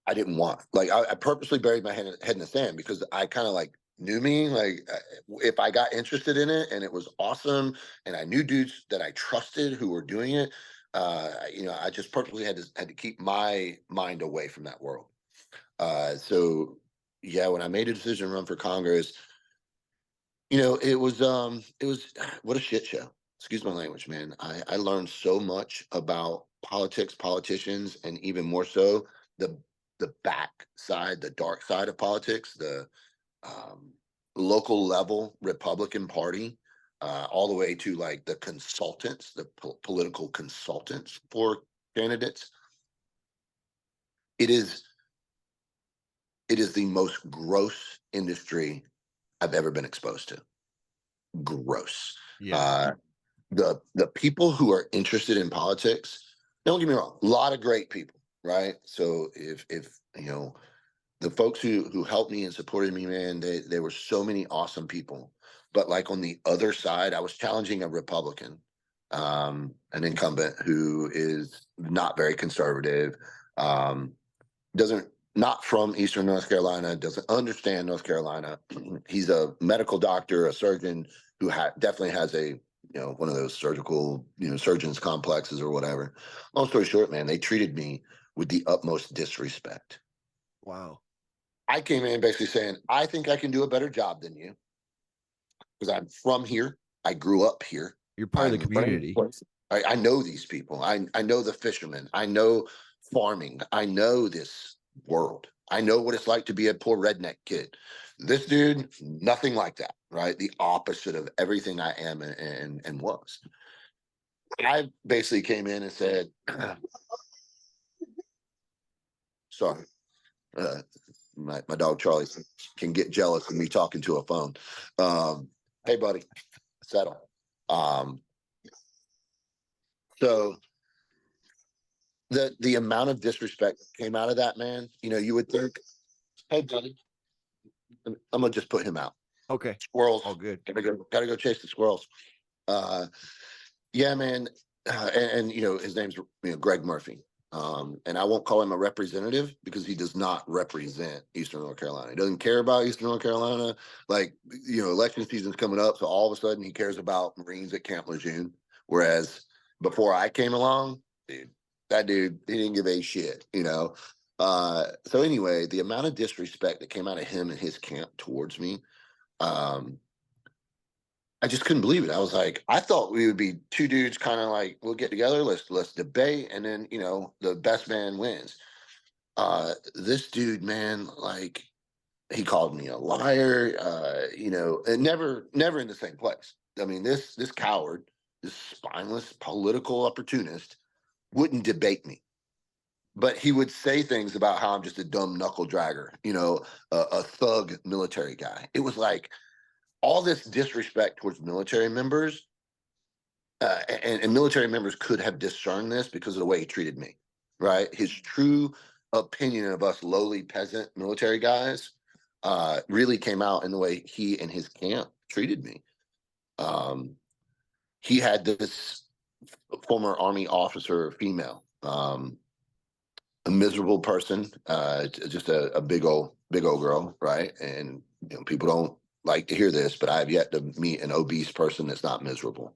I didn't want. Like I purposely buried my head in the sand because I kind of like knew me. Like if I got interested in it and it was awesome, and I knew dudes that I trusted who were doing it, I just purposely had to keep my mind away from that world. So yeah, when I made a decision to run for Congress, it was what a shit show. Excuse my language, man. I learned so much about politics, politicians, and even more so the the back side, the dark side of politics, the um, local level Republican Party, all the way to like the consultants, the political consultants for candidates. It is it is the most gross industry I've ever been exposed to. Gross. Yeah. Uh, the people who are interested in politics, Don't get me wrong, a lot of great people, right? So if the folks who helped me and supported me, man, they were so many awesome people. But like on the other side, I was challenging a Republican, an incumbent who is not very conservative, um, doesn't not from Eastern North Carolina, doesn't understand North Carolina. He's a medical doctor, a surgeon who definitely has a one of those surgical surgeons complexes or whatever. Long story short, man, they treated me with the utmost disrespect. Wow. I came in basically saying, I think I can do a better job than you because I'm from here. I grew up here. You're part of the I'm learning. community. I know these people. I know the fishermen. I know farming. I know this world. I know what it's like to be a poor redneck kid. This dude, nothing like that, right? The opposite of everything I am and was. I basically came in and said, sorry, my dog Charlie can get jealous of me talking to a phone. Hey, buddy, settle. Um, so the amount of disrespect that came out of that, man, you would think, hey, buddy, I'm gonna just put him out. Okay. All Squirrels, good. gotta go chase the squirrels. Uh, yeah, man, and his name's Greg Murphy. And I won't call him a representative because he does not represent Eastern North Carolina. He doesn't care about Eastern North Carolina. Like, election season's coming up, so all of a sudden he cares about Marines at Camp Lejeune. Whereas before I came along, that dude, he didn't give a shit. So anyway, the amount of disrespect that came out of him and his camp towards me, um, I just couldn't believe it. I was like, I thought we would be two dudes kind of like, we'll get together, let's debate, and then the best man wins. This dude, man, like he called me a liar, and never in the same place. I mean, this coward, this spineless political opportunist wouldn't debate me. But he would say things about how I'm just a dumb knuckle dragger, a thug military guy. It was like all this disrespect towards military members, and military members could have discerned this because of the way he treated me, right? His true opinion of us lowly peasant military guys really came out in the way he and his camp treated me. Um, he had this former Army officer, female, a miserable person, just a big old girl, right? And people don't like to hear this, but I have yet to meet an obese person that's not miserable,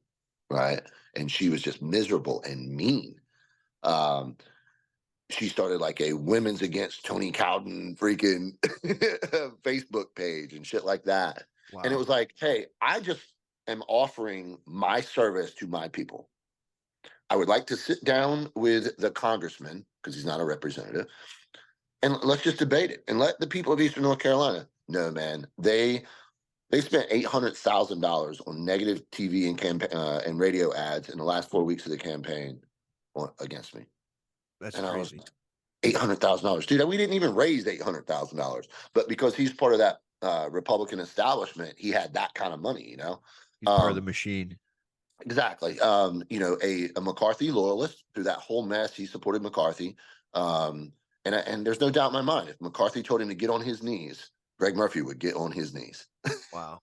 right? And she was just miserable and mean. Um, she started like a women's against Tony Cowden freaking Facebook page and shit like that. And it Wow. was like, hey, I just am offering my service to my people. I would like to sit down with the congressman because he's not a representative, and let's just debate it and let the people of Eastern North Carolina know, man. They spent $800,000 on negative TV and campaign and radio ads in the last 4 weeks of the campaign against me, That's and I was crazy. $800,000, dude. We didn't even raise $800,000, but because he's part of that Republican establishment, he had that kind of money, He's part of the Um, machine. exactly. A McCarthy loyalist through that whole mess. He supported McCarthy. And there's no doubt in my mind, if McCarthy told him to get on his knees, Greg Murphy would get on his knees. Wow.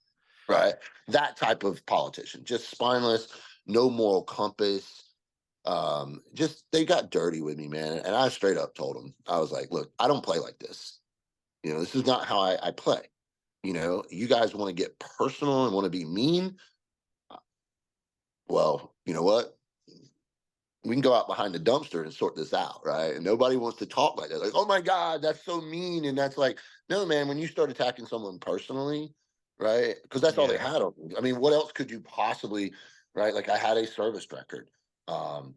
Right? That type of politician, just spineless, no moral compass. Just they got dirty with me, man. And I straight up told him, I was like, look, I don't play like this. This is not how I play. You guys want to get personal and want to be mean. Well, you know what? We can go out behind the dumpster and sort this out, right? And nobody wants to talk like that. Like, oh my God, that's so mean. And that's like, no, man, when you start attacking someone personally, right? Because that's all they Yeah. had on me. I mean, what else could you possibly, right? Like I had a service record, um,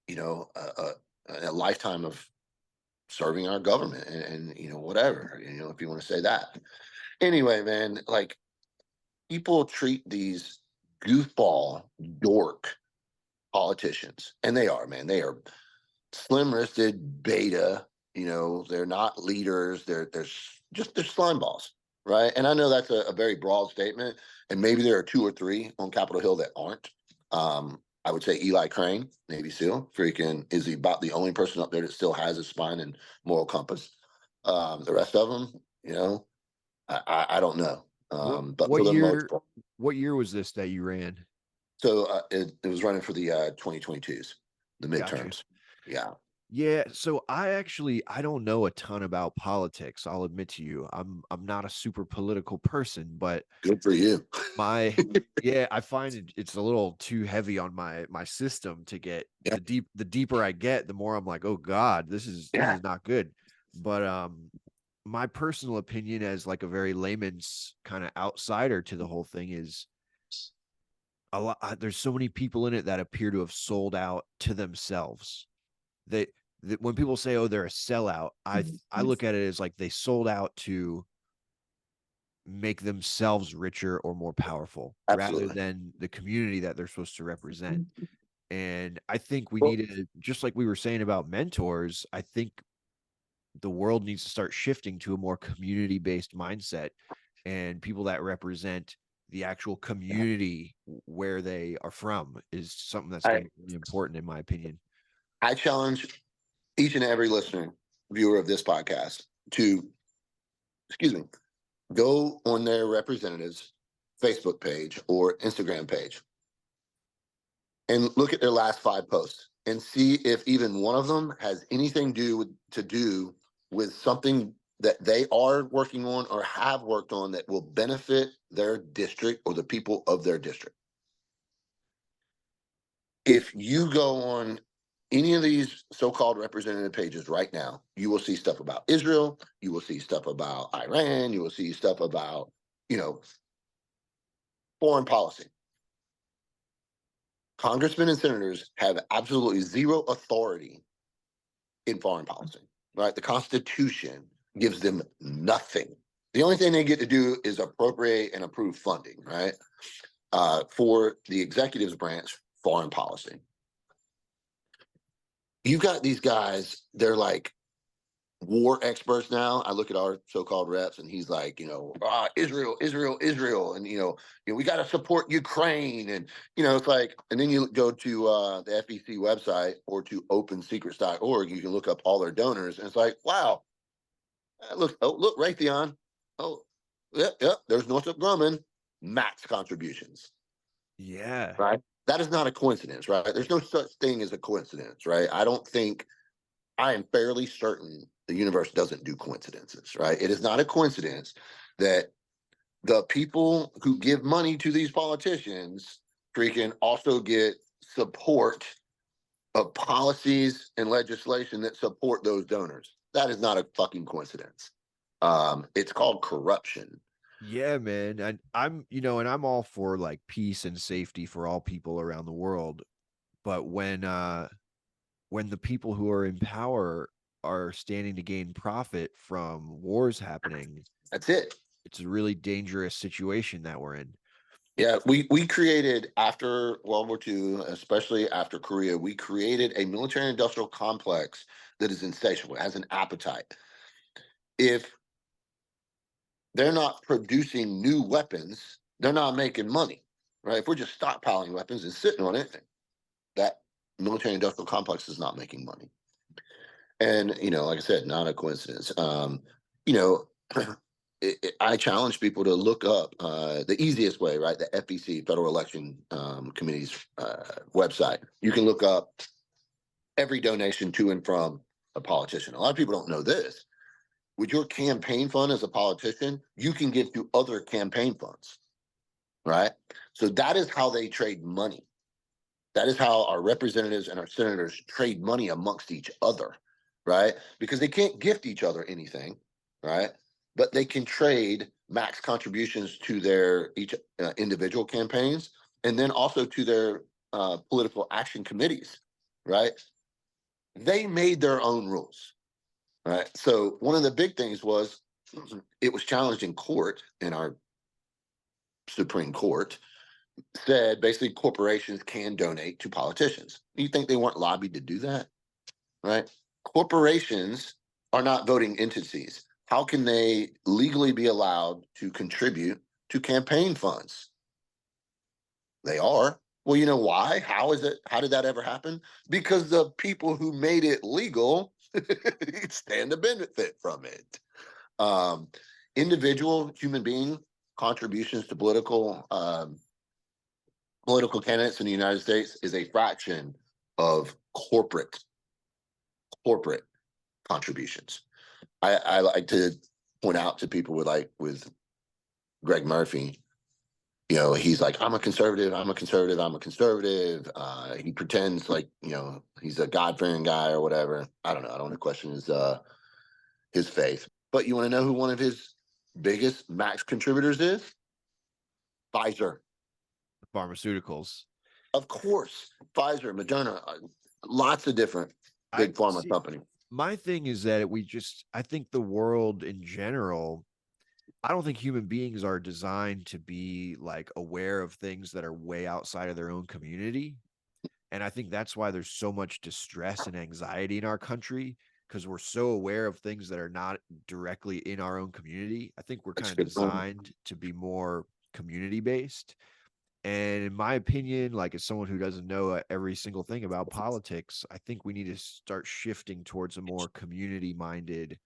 a lifetime of serving our government and whatever, if you want to say that. Anyway, man, like people treat these goofball dork politicians, and they are, man. They are slim-wristed beta. They're not leaders. They're slime balls, right? And I know that's a very broad statement, and maybe there are two or three on Capitol Hill that aren't. I would say Eli Crane, Navy SEAL, freaking is he about the only person up there that still has a spine and moral compass. The rest of them, I don't know. What But for the most part, what year was this that you ran? so it was running for the 2022s, the Gotcha. midterms. Yeah, Yeah, so I don't know a ton about politics. I'll admit to you. I'm not a super political person, but good for you. my yeah, I find it's a little too heavy on my system to get Yeah, the deeper I get, the more I'm like, "Oh God, this yeah, is not good." But my personal opinion as like a very layman's kind of outsider to the whole thing is a lot there's so many people in it that appear to have sold out to themselves. They that when people say, "Oh, they're a sellout," I look at it as like they sold out to make themselves richer or more powerful rather absolutely. than the community that they're supposed to represent. And I think we Well, need to, just like we were saying about mentors, I think the world needs to start shifting to a more community based mindset and people that represent the actual community where they are from is something that's I going to be really important in my opinion. I challenge each and every listener, viewer of this podcast, to, excuse me, go on their representatives' Facebook page or Instagram page and look at their last 5 posts and see if even one of them has anything to do with something that they are working on or have worked on that will benefit their district or the people of their district. If you go on any of these so-called representative pages right now, you will see stuff about Israel, you will see stuff about Iran, you will see stuff about, you know, foreign policy. Congressmen and senators have absolutely zero authority in foreign policy, right? The Constitution gives them nothing. The only thing they get to do is appropriate and approve funding, right? For the executive's branch, foreign policy. You've got these guys, they're like war experts now. I look at our so-called reps, and he's like, Israel, Israel, Israel, and we got to support Ukraine, and it's like, and then you go to the FEC website or to OpenSecrets.org. You can look up all their donors, and it's like, wow, look, Raytheon, oh, yep, there's Northrop Grumman, max contributions, Yeah. right? That is not a coincidence, right? There's no such thing as a coincidence, right? I am fairly certain the universe doesn't do coincidences, right? It is not a coincidence that the people who give money to these politicians freaking also get support of policies and legislation that support those donors. That is not a fucking coincidence. It's called corruption. Yeah, man. And and I'm all for like peace and safety for all people around the world. But when the people who are in power are standing to gain profit from wars happening, That's it. it's a really dangerous situation that we're in. Yeah, we created after World War II, especially after Korea, we created a military industrial complex that is insatiable, it has an appetite. If they're not producing new weapons, they're not making money, right? If we're just stockpiling weapons and sitting on it, that military industrial complex is not making money. And, like I said, not a coincidence. You know, I challenge people to look up the easiest way, right? The FEC, Federal Election Committee's website. You can look up every donation to and from a politician. A lot of people don't know this. With your campaign fund as a politician, you can give to other campaign funds, right? So that is how they trade money. That is how our representatives and our senators trade money amongst each other, right? Because they can't gift each other anything, right? But they can trade max contributions to their each individual campaigns, and then also to their political action committees, right? They made their own rules, right? So one of the big things was it was challenged in court, in our Supreme Court, said basically corporations can donate to politicians. You think they weren't lobbied to do that, right? Corporations are not voting entities. How can they legally be allowed to contribute to campaign funds? They are. Well, you know why? How is it? How did that ever happen? Because the people who made it legal stand to benefit from it. Um, Individual human being contributions to political candidates in the United States is a fraction of corporate contributions. I like to point out to people with Greg Murphy, he's like, I'm a conservative, I'm a conservative, I'm a conservative. He pretends like, he's a God-fearing guy or whatever. I don't know. I don't want to question his faith. But you want to know who one of his biggest max contributors is? Pfizer. Pharmaceuticals. Of course. Pfizer, Moderna, lots of different I big pharma see. companies. My thing is that I think the world in general, I don't think human beings are designed to be like aware of things that are way outside of their own community. And I think that's why there's so much distress and anxiety in our country, because we're so aware of things that are not directly in our own community. I think we're kind That's a of good point. designed to be more community based. And in my opinion, like as someone who doesn't know every single thing about politics, I think we need to start shifting towards a more community minded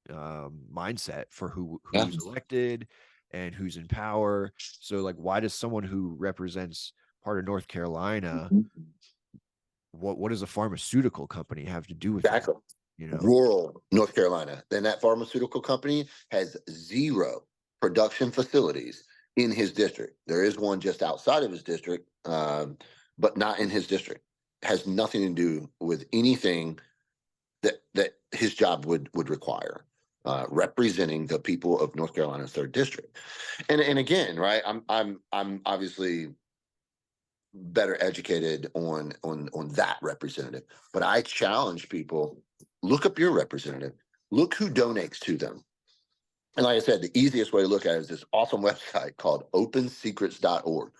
mindset for Yeah. who's elected and who's in power. So like, why does someone who represents part of North Carolina, what does a pharmaceutical company have to do with that? Exactly. You know? Rural North Carolina. Then that pharmaceutical company has zero production facilities in his district. There is one just outside of his district, but not in his district. Has nothing to do with anything that his job would require. Representing the people of North Carolina's third district, and again, right? I'm obviously better educated on that representative, but I challenge people: look up your representative, look who donates to them. And like I said, the easiest way to look at it is this awesome website called opensecrets.org,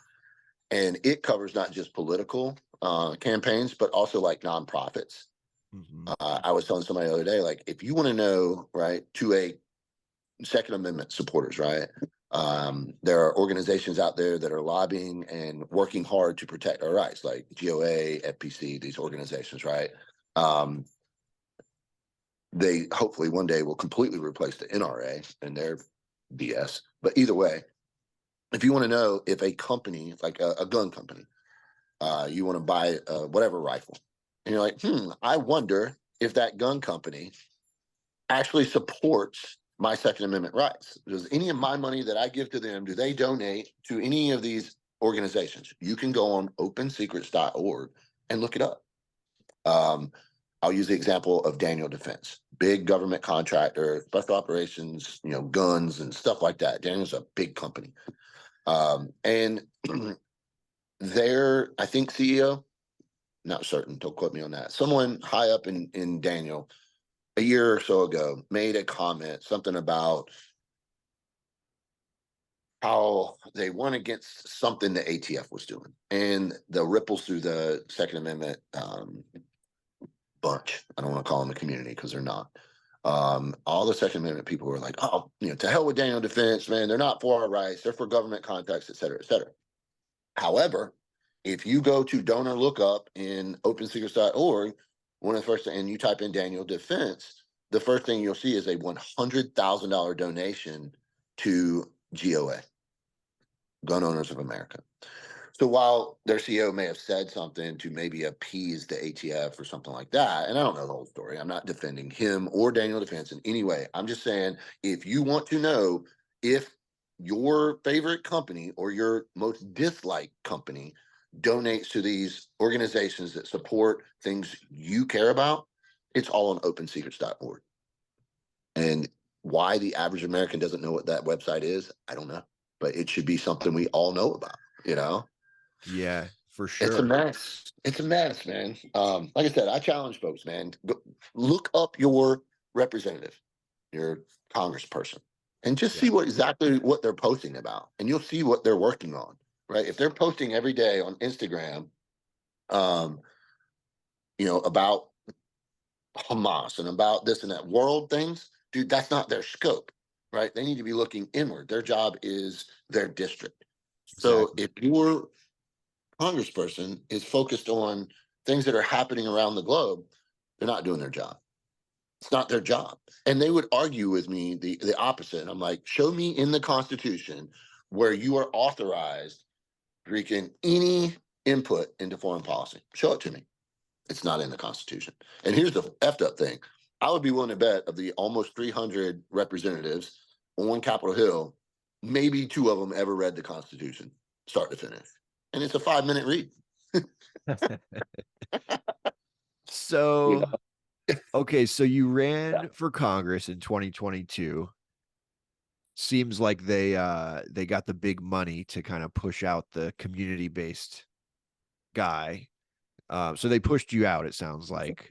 and it covers not just political campaigns but also like nonprofits. Mhm. I was telling somebody the other day, like, if you want to know, right, to a Second Amendment supporters, right? There are organizations out there that are lobbying and working hard to protect our rights, like GOA, FPC, these organizations, right? Um, they hopefully one day will completely replace the NRA and their BS. But either way, if you want to know if a company, like a gun company, you want to buy whatever rifle, and you're like, I wonder if that gun company actually supports my Second Amendment rights. Does any of my money that I give to them, do they donate to any of these organizations? You can go on opensecrets.org and look it up. Um, I'll use the example of Daniel Defense, big government contractor, special operations, guns and stuff like that. Daniel's a big company. And their, I think, CEO, not certain, don't quote me on that, someone high up in Daniel a year or so ago made a comment, something about how they went against something the ATF was doing, and the ripples through the Second Amendment bunch. I don't want to call them a community because they're not. All the Second Amendment people were like, "Oh, to hell with Daniel Defense, man. They're not for our rights. They're for government contracts, et cetera, et cetera." However, if you go to donor lookup in opensecrets.org, one of the first, and you type in Daniel Defense, the first thing you'll see is a $100,000 donation to GOA, Gun Owners of America. So while their CEO may have said something to maybe appease the ATF or something like that, and I don't know the whole story, I'm not defending him or Daniel Defense in any way. I'm just saying, if you want to know if your favorite company or your most disliked company donates to these organizations that support things you care about, it's all on opensecrets.org. And why the average American doesn't know what that website is, I don't know. But it should be something we all know about. Yeah, for It's a sure. mess. It's a mess, man. Like I said, I challenge folks, man. Go, look up your representative, your congressperson, and just Yeah. see exactly what they're posting about, and you'll see what they're working on. Right? If they're posting every day on Instagram, um, about Hamas and about this and that world things, dude, that's not their scope. Right? They need to be looking inward. Their job is their district. So Exactly. if you're congressperson is focused on things that are happening around the globe, they're not doing their job. It's not their job. And they would argue with me the opposite. And I'm like, show me in the Constitution where you are authorized freaking any input into foreign policy. Show it to me. It's not in the Constitution. And here's the effed up thing. I would be willing to bet of the almost 300 representatives on Capitol Hill, maybe two of them ever read the Constitution, start to finish. And it's a 5-minute read. You So, know? okay, so you Yeah. ran for Congress in 2022. Seems like they got the big money to kind of push out the community-based guy. So they pushed you out, it sounds like.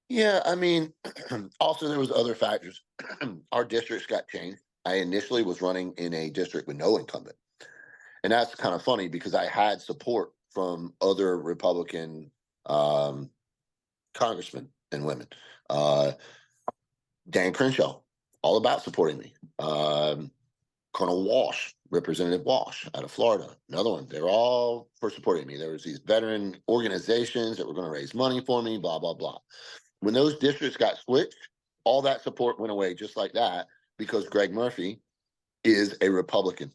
Yeah, I mean, also there was other factors. Our districts got changed. I initially was running in a district with no incumbent. And that's kind of funny because I had support from other Republican um, congressmen and women. Uh, Dan Crenshaw, all about supporting me. Colonel Walsh, Representative Walsh out of Florida, another one. They're all for supporting me. There was these veteran organizations that were going to raise money for me, blah, blah, blah. When those districts got switched, all that support went away just like that because Greg Murphy is a Republican,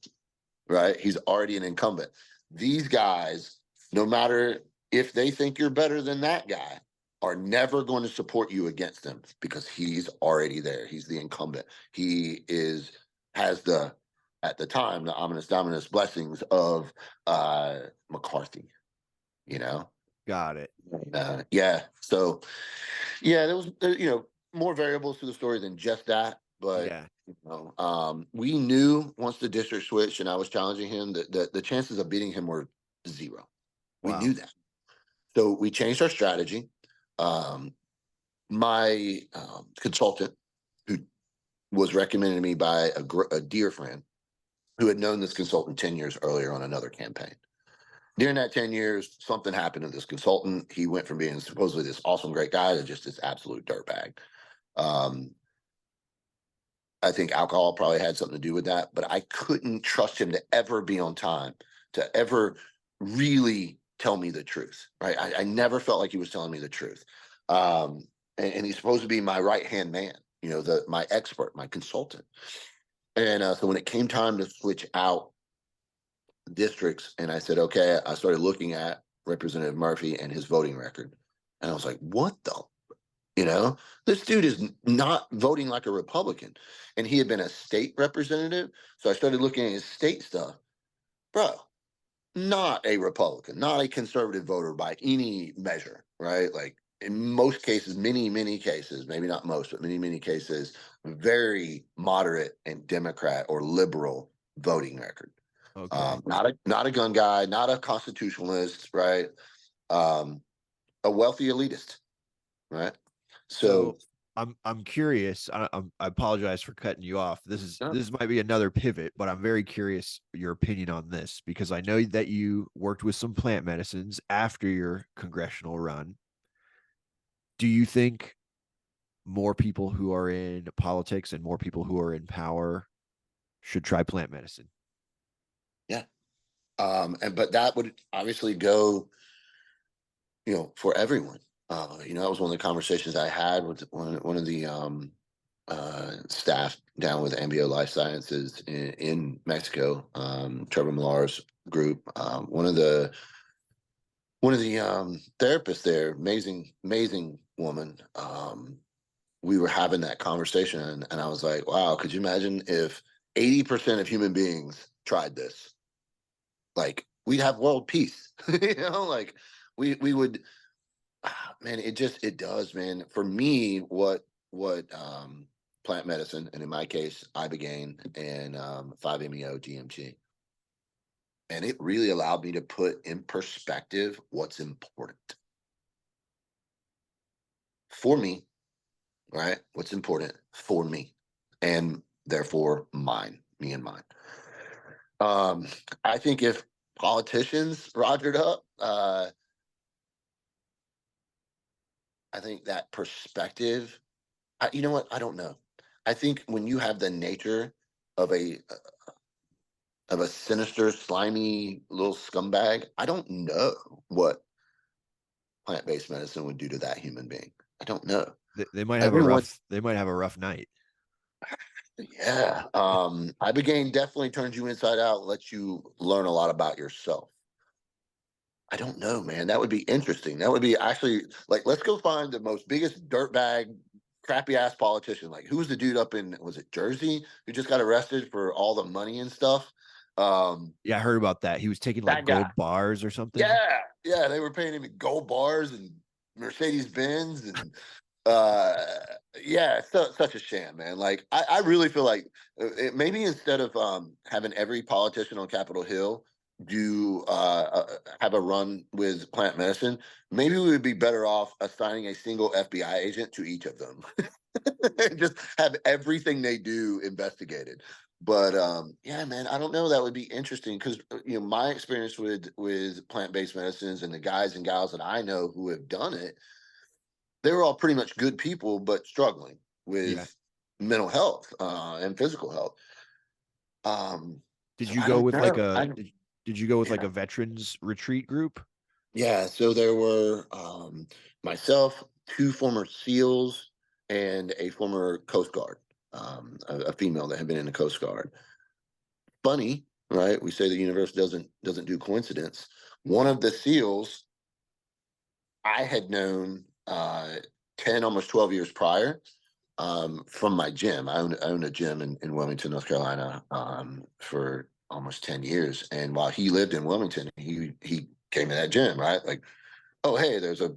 right? He's already an incumbent. These guys, no matter if they think you're better than that guy, are never going to support you against him because he's already there. He's the incumbent. He has the at the time the ominous dominus blessings of McCarthy. You know, Got it. yeah. So yeah, there was more variables to the story than just that, but Yeah. we knew once the district switched and I was challenging him that the chances of beating him were zero. We knew Wow. that, so we changed our strategy. My consultant, who was recommended to me by a dear friend who had known this consultant 10 years earlier on another campaign. During that 10 years, something happened to this consultant. He went from being supposedly this awesome, great guy to just this absolute dirtbag. Um, I think alcohol probably had something to do with that, but I couldn't trust him to ever be on time, to ever really tell me the truth. Right? I never felt like he was telling me the truth. And he's supposed to be my right hand man, my expert, my consultant. And so when it came time to switch out districts, and I said, okay, I started looking at Representative Murphy and his voting record, and I was like, what the you know, this dude is not voting like a Republican. And he had been a state representative. So I started looking at his state stuff. Bro, not a Republican, not a conservative voter by any measure, right? Like in most cases, many cases, maybe not most, but many cases, very moderate and Democrat or liberal voting record. Okay. Not a gun guy, not a constitutionalist, right? Um, a wealthy elitist, right? So So I'm curious. I apologize for cutting you off. This is yeah. this might be another pivot, but I'm very curious your opinion on this because I know that you worked with some plant medicines after your congressional run. Do you think more people who are in politics and more people who are in power should try plant medicine? Yeah. But that would obviously go, for everyone. That was one of the conversations I had with one of the staff down with MBO Life Sciences in Mexico, Trevor Millar's group. One of the therapists there, amazing woman. We were having that conversation, and I was like, "Wow, could you imagine if 80% of human beings tried this? Like, we'd have world peace." Like we would. Man, it does, man. For me, what plant medicine, and in my case, Ibogaine and 5-MeO DMT, and it really allowed me to put in perspective what's important for me, right? What's important for me, and therefore me and mine. Um, I think if politicians rogered up, I think that perspective. You know what? I don't know. I think when you have the nature of of a sinister, slimy little scumbag, I don't know what plant-based medicine would do to that human being. I don't know. They might have a Everyone, rough night. yeah. Ibogaine definitely turns you inside out, lets you learn a lot about yourself. I don't know, man. That would be interesting. That would be actually like, let's go find the most biggest dirtbag, crappy ass politician. Like, who was the dude up in, was it Jersey, who just got arrested for all the money and stuff? Um, Yeah, I heard about that. He was taking like that guy. gold bars or something. Yeah, yeah. They were paying him in gold bars and Mercedes Benz and yeah, so such a sham, man. Like I really feel like maybe instead of having every politician on Capitol Hill do have a run with plant medicine, maybe we would be better off assigning a single FBI agent to each of them. Just have everything they do investigated. But yeah, man, I don't know. That would be interesting because my experience with plant-based medicines and the guys and gals that I know who have done it, they were all pretty much good people, but struggling Yeah. with mental health and physical health. Did So you I go don't with like know. a did you go with like Yeah, a veterans retreat group? yeah. So there were myself, two former SEALs, and a former Coast Guard, a female that had been in the Coast Guard. Funny, right? We say the universe doesn't do coincidence. One of the SEALs I had known 10, almost 12 years prior, from my gym. I owned a gym in Wilmington, North Carolina, for almost 10 years. And while he lived in Wilmington, he came to that gym, right? Like, oh, hey, there's a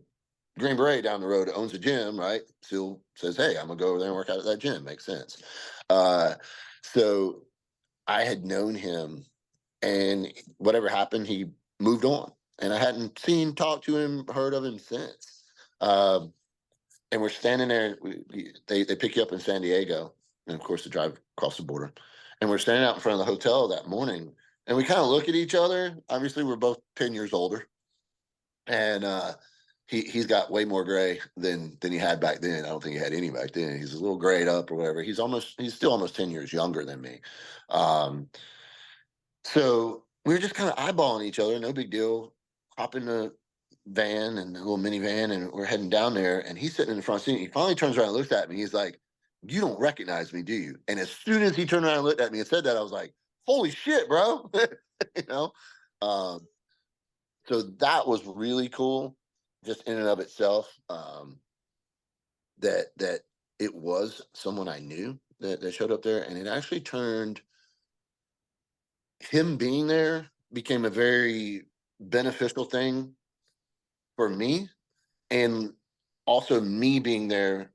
Green Beret down the road that owns a gym, right? SEAL says, hey, I'm gonna go over there and work out at that gym. Makes sense. Uh, so I had known him, and whatever happened, he moved on. And I hadn't seen, talked to him, heard of him since. Um, and we're standing there. They pick you up in San Diego, and of course, to drive across the border. And we're standing out in front of the hotel that morning, and we kind of look at each other. Obviously, we're both 10 years older, and he's got way more gray than he had back then. I don't think he had any back then. He's a little grayed up or whatever. He's still almost 10 years younger than me. Um, so we were just kind of eyeballing each other, no big deal. Hop in the van and the little minivan, and we're heading down there. And he's sitting in the front seat. He finally turns around and looks at me. He's like, "You don't recognize me, do you?" And as soon as he turned around and looked at me and said that, I was like, "Holy shit, bro!" you know. Um, so that was really cool, just in and of itself. That it was someone I knew that showed up there, and it actually turned him being there became a very beneficial thing for me, and also me being there,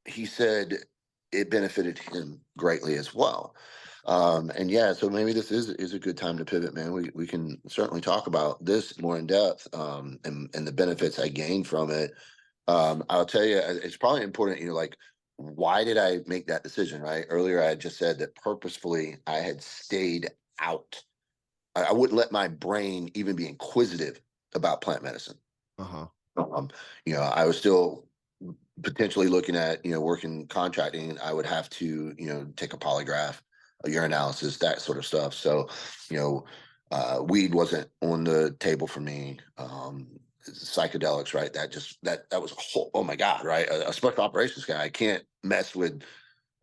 he said it benefited him greatly as well. And yeah, so maybe this is a good time to pivot, man. We can certainly talk about this more in depth, and the benefits I gained from it. I'll tell you, it's probably important, like, why did I make that decision? Right, earlier I had just said that purposefully I had stayed out. I wouldn't let my brain even be inquisitive about plant medicine. Uh-huh. Um, I was still potentially looking at, working contracting. I would have to, take a polygraph, a urinalysis, that sort of stuff. So, weed wasn't on the table for me. Psychedelics, right? That was a whole, oh my God, right? A special operations guy. I can't mess with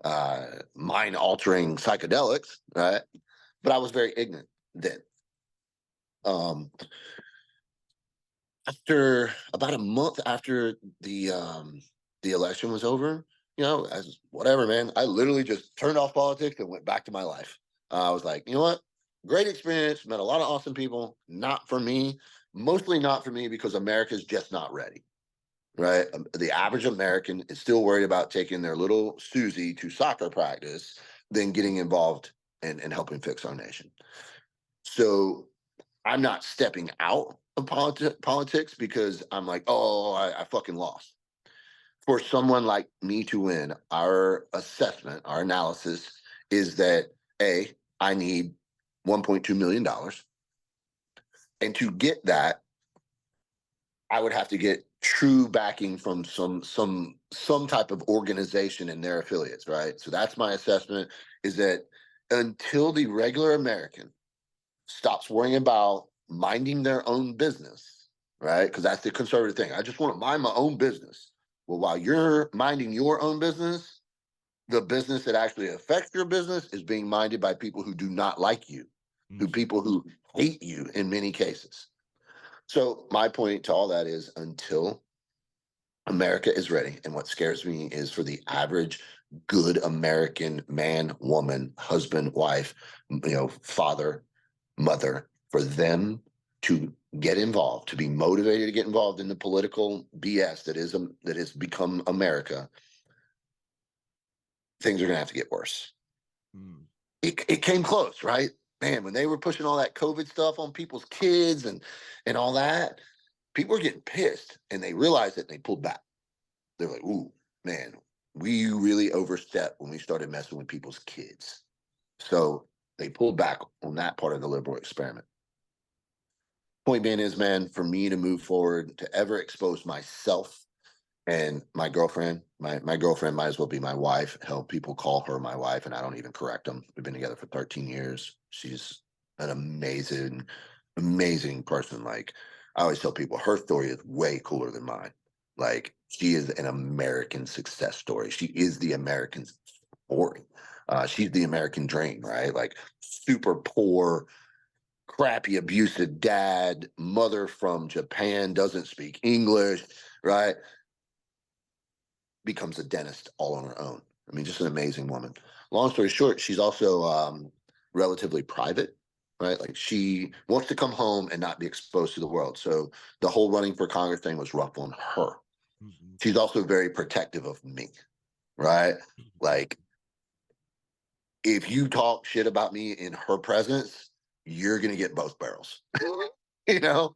mind altering psychedelics, right? But I was very ignorant then. Um, After about a month after the election was over, as whatever, man, I literally just turned off politics and went back to my life. I was like, you know what? Great experience, met a lot of awesome people. Not for me, mostly not for me because America's just not ready. Right? The average American is still worried about taking their little Susie to soccer practice than getting involved and helping fix our nation. So I'm not stepping out of politics because I'm like, oh, I fucking lost. For someone like me to win, our assessment, our analysis is that I need $1.2 million, and to get that, I would have to get true backing from some type of organization and their affiliates, right? So that's my assessment. Is that until the regular American stops worrying about minding their own business, right? Because that's the conservative thing. I just want to mind my own business. Well, while you're minding your own business, the business that actually affects your business is being minded by people who do not like you, who Mhm. people who hate you in many cases. So my point to all that is until America is ready, and what scares me is for the average good American man, woman, husband, wife, father, mother, for them to get involved, to be motivated to get involved in the political BS that has become America, things are going to have to get worse. Mm. It came close, right? Man, when they were pushing all that COVID stuff on people's kids and all that, people were getting pissed, and they realized it and they pulled back. They're like, "Ooh, man, we really overstepped when we started messing with people's kids." So they pulled back on that part of the liberal experiment. Point being is, man, for me to move forward, to ever expose myself and my girlfriend, my girlfriend might as well be my wife. Hell, people call her my wife, and I don't even correct them. We've been together for 13 years. She's an amazing, amazing person. Like I always tell people, her story is way cooler than mine. Like she is an American success story. She is the American story. She's the American dream, right? Like super poor, crappy, abusive dad, mother from Japan, doesn't speak English, right? Becomes a dentist all on her own. I mean, just an amazing woman. Long story short, she's also relatively private, right? Like she wants to come home and not be exposed to the world. So the whole running for Congress thing was rough on her. Mhm. She's also very protective of me, right? Mhm. Like if you talk shit about me in her presence, you're gonna get both barrels. you know,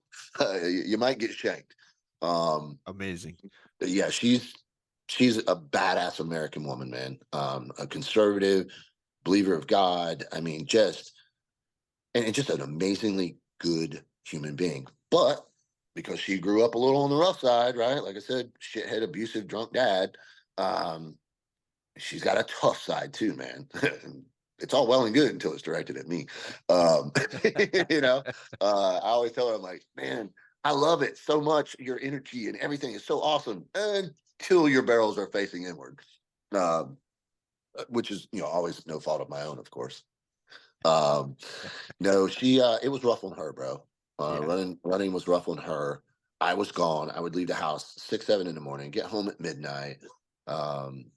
you might get shanked. Um, Amazing. yeah, she's a badass American woman, man. A conservative, believer of God. I mean, and just an amazingly good human being. But because she grew up a little on the rough side, right? Like I said, shithead, abusive, drunk dad. Um, she's got a tough side too, man. It's all well and good until it's directed at me. Um, you know, I always tell her, I'm like, man, I love it so much. Your energy and everything is so awesome until your barrels are facing inward, um, which is, always no fault of my own, of course. Um, no, it was rough on her, bro. Yeah. Running was rough on her. I was gone. I would leave the house 6, 7 in the morning, get home at midnight. Um,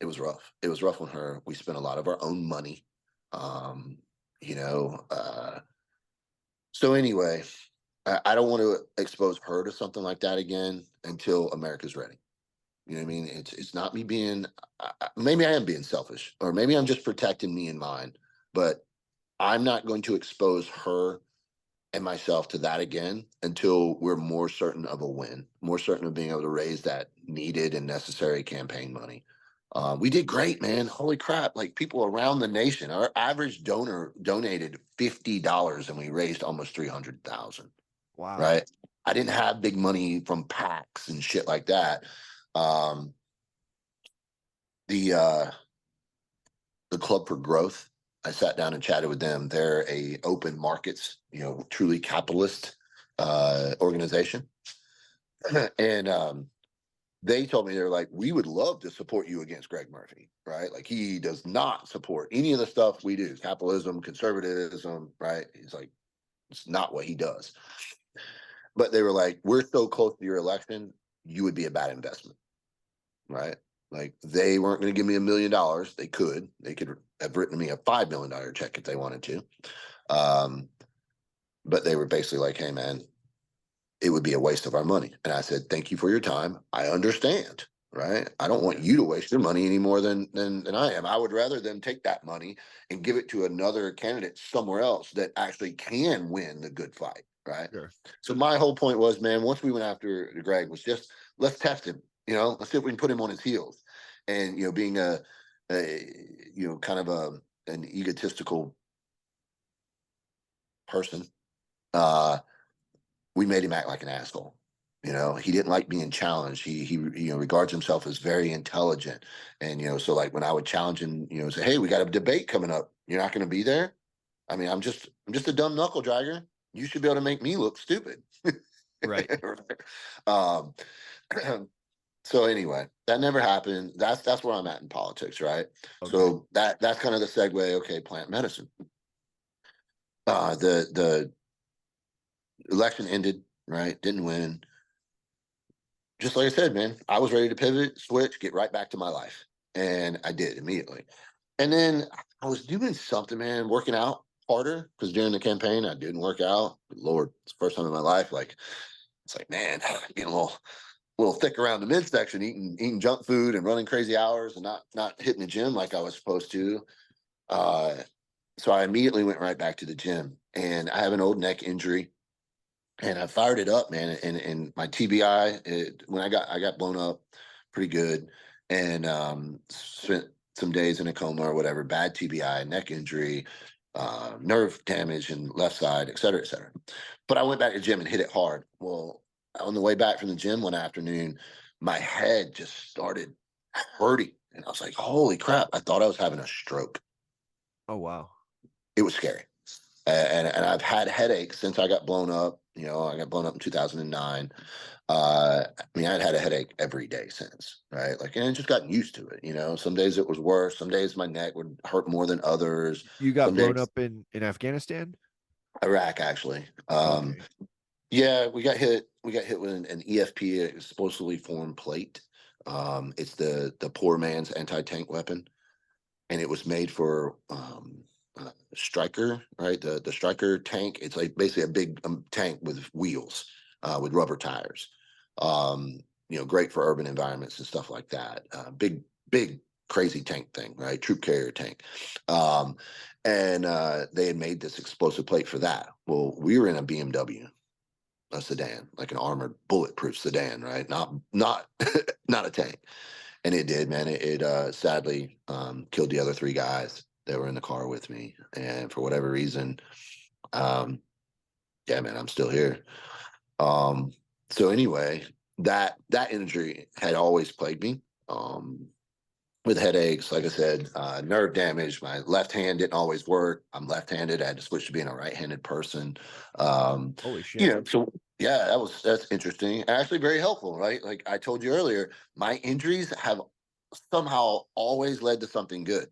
it was rough. It was rough on her. We spent a lot of our own money. Um, you know, uh, so anyway, I don't want to expose her to something like that again until America's ready. You know what I mean? It's not me being, maybe I am being selfish, or maybe I'm just protecting me and mine, but I'm not going to expose her and myself to that again until we're more certain of a win, more certain of being able to raise that needed and necessary campaign money. We did great, man. Holy crap. Like people around the nation, our average donor donated $50 and we raised almost 300,000, Wow. right? I didn't have big money from PACs and shit like that. Um, the, uh, the Club for Growth, I sat down and chatted with them. They're a open markets, truly capitalist organization. and they told me, they're like, we would love to support you against Greg Murphy, right? Like he does not support any of the stuff we do, capitalism, conservatism, right? He's like, it's not what he does. But they were like, we're so close to your election, you would be a bad investment, right? Like they weren't going to give me $1 million. They could have written me a $5 million check if they wanted to. Um, but they were basically like, hey, man, it would be a waste of our money. And I said, thank you for your time. I understand. Right. I don't want Yeah. you to waste your money any more than I am. I would rather them take that money and give it to another candidate somewhere else that actually can win the good fight. Right. Sure. So my whole point was, man, once we went after Greg, was just let's test him. Let's see if we can put him on his heels. And being kind of an egotistical person, uh, we made him act like an asshole. He didn't like being challenged. He regards himself as very intelligent, and so like when I would challenge him, say, hey, we got a debate coming up You're not going to be there. I mean, I'm just a dumb knuckle dragger. You should be able to make me look stupid. Right. um, so anyway, that never happened. That's where I'm at in politics, right? Okay. So that's kind of the segue. Okay, plant medicine. The election ended, right? Didn't win. Just like I said, man, I was ready to pivot, switch, get right back to my life, and I did immediately. And then I was doing something, man, working out harder because during the campaign I didn't work out. Lord, it's the first time in my life. Like it's like, man, getting a little thick around the midsection, eating junk food and running crazy hours and not hitting the gym like I was supposed to. Uh, so I immediately went right back to the gym, and I have an old neck injury, and I fired it up, man. And my TBI, when I got blown up, pretty good, and spent some days in a coma or whatever. Bad TBI, neck injury, nerve damage and left side, et cetera, et cetera. But I went back to the gym and hit it hard. Well, on the way back from the gym one afternoon, my head just started hurting, and I was like, "Holy crap!" I thought I was having a stroke. Oh, wow. It was scary. And I've had headaches since I got blown up. You know, I got blown up in 2009. I mean, I'd had a headache every day since, right? Like, and just gotten used to it. You know, some days it was worse. Some days my neck would hurt more than others. You got Some blown days up in Afghanistan? Iraq, actually. Okay. Yeah, we got hit. We got hit with an EFP, a explosively formed plate. It's the poor man's anti tank weapon, and it was made for Striker, right? The Striker tank. It's like basically a big tank with wheels, with rubber tires. Um, great for urban environments and stuff like that. Big, crazy tank thing, right? Troop carrier tank. Um, and they had made this explosive plate for that. Well, we were in a BMW, a sedan, like an armored, bulletproof sedan, right? Not not a tank. And it did, man. It sadly killed the other three guys that were in the car with me. And for whatever reason, um, yeah, man, I'm still here. Um, so anyway, that injury had always plagued me. With headaches, like I said, nerve damage. My left hand didn't always work. I'm left-handed. I had to switch to being a right-handed person. Um, Holy shit. so yeah, that's interesting. Actually, very helpful, right? Like I told you earlier, my injuries have somehow always led to something good.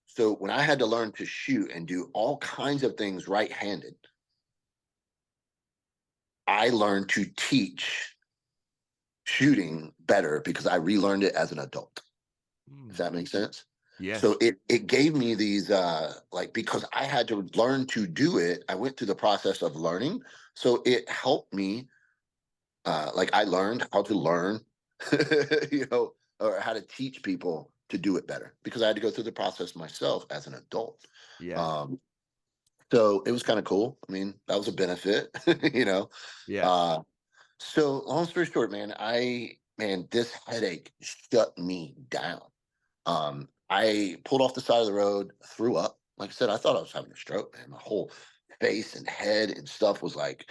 So when I had to learn to shoot and do all kinds of things right-handed, I learned to teach shooting better because I relearned it as an adult. If Mm, that makes sense. So yes. it gave me these like, because I had to learn to do it, I went through the process of learning. So it helped me, like I learned how to learn, or how to teach people to do it better because I had to go through the process myself as an adult. Yes. Um, so it was kind of cool. I mean, that was a benefit, you know. Yeah. Uh, so long story short, man, this headache shut me down. I pulled off the side of the road, threw up. Like I said, I thought I was having a stroke, man. My whole face and head and stuff was like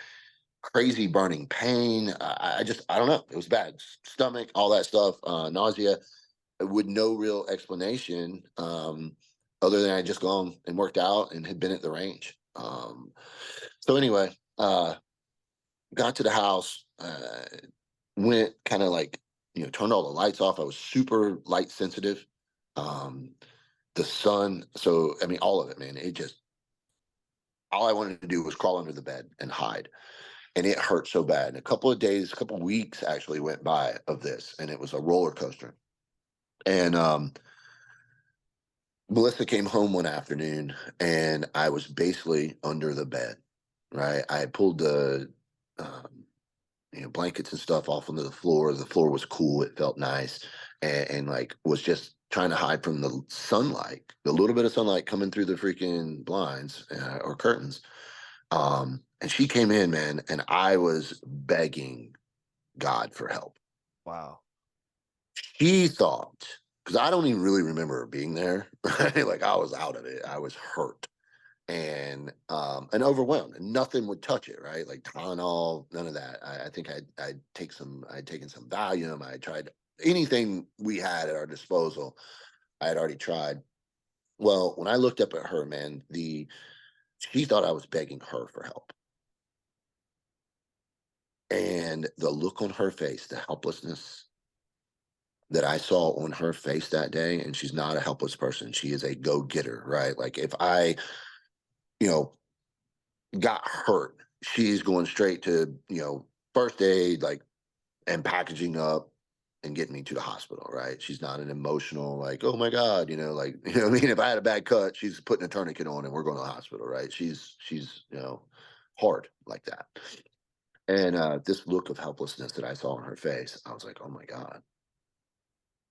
crazy burning pain. I don't know. It was bad. Stomach, all that stuff, nausea, with no real explanation, other than I had just gone and worked out and had been at the range. So anyway, got to the house, went kind of like, turned all the lights off. I was super light sensitive. Um, the sun. So I mean, all of it, man. It just all I wanted to do was crawl under the bed and hide, and it hurt so bad. And a couple of days, a couple of weeks actually went by of this, and it was a roller coaster. And Melissa came home one afternoon, and I was basically under the bed. Right, I had pulled the um, blankets and stuff off onto the floor. The floor was cool. It felt nice, and like was just trying to hide from the sunlight, the little bit of sunlight coming through the freaking blinds or curtains. And she came in, man, and I was begging God for help. Wow. She thought, because I don't even really remember her being there, right? Like I was out of it. I was hurt and overwhelmed, and nothing would touch it, right? Like Tylenol, none of that. I think I'd taken some Valium. I tried anything we had at our disposal. I had already tried. Well, when I looked up at her, man, she thought I was begging her for help. And the look on her face, the helplessness that I saw on her face that day, and she's not a helpless person. She is a go-getter, right? Like if I, you know, got hurt, she's going straight to, first aid, like, and packaging up and getting me to the hospital, right? She's not an emotional, like, oh my God, like, what I mean? If I had a bad cut, she's putting a tourniquet on and we're going to the hospital, right? She's, hard like that. And this look of helplessness that I saw on her face, I was like, oh my God,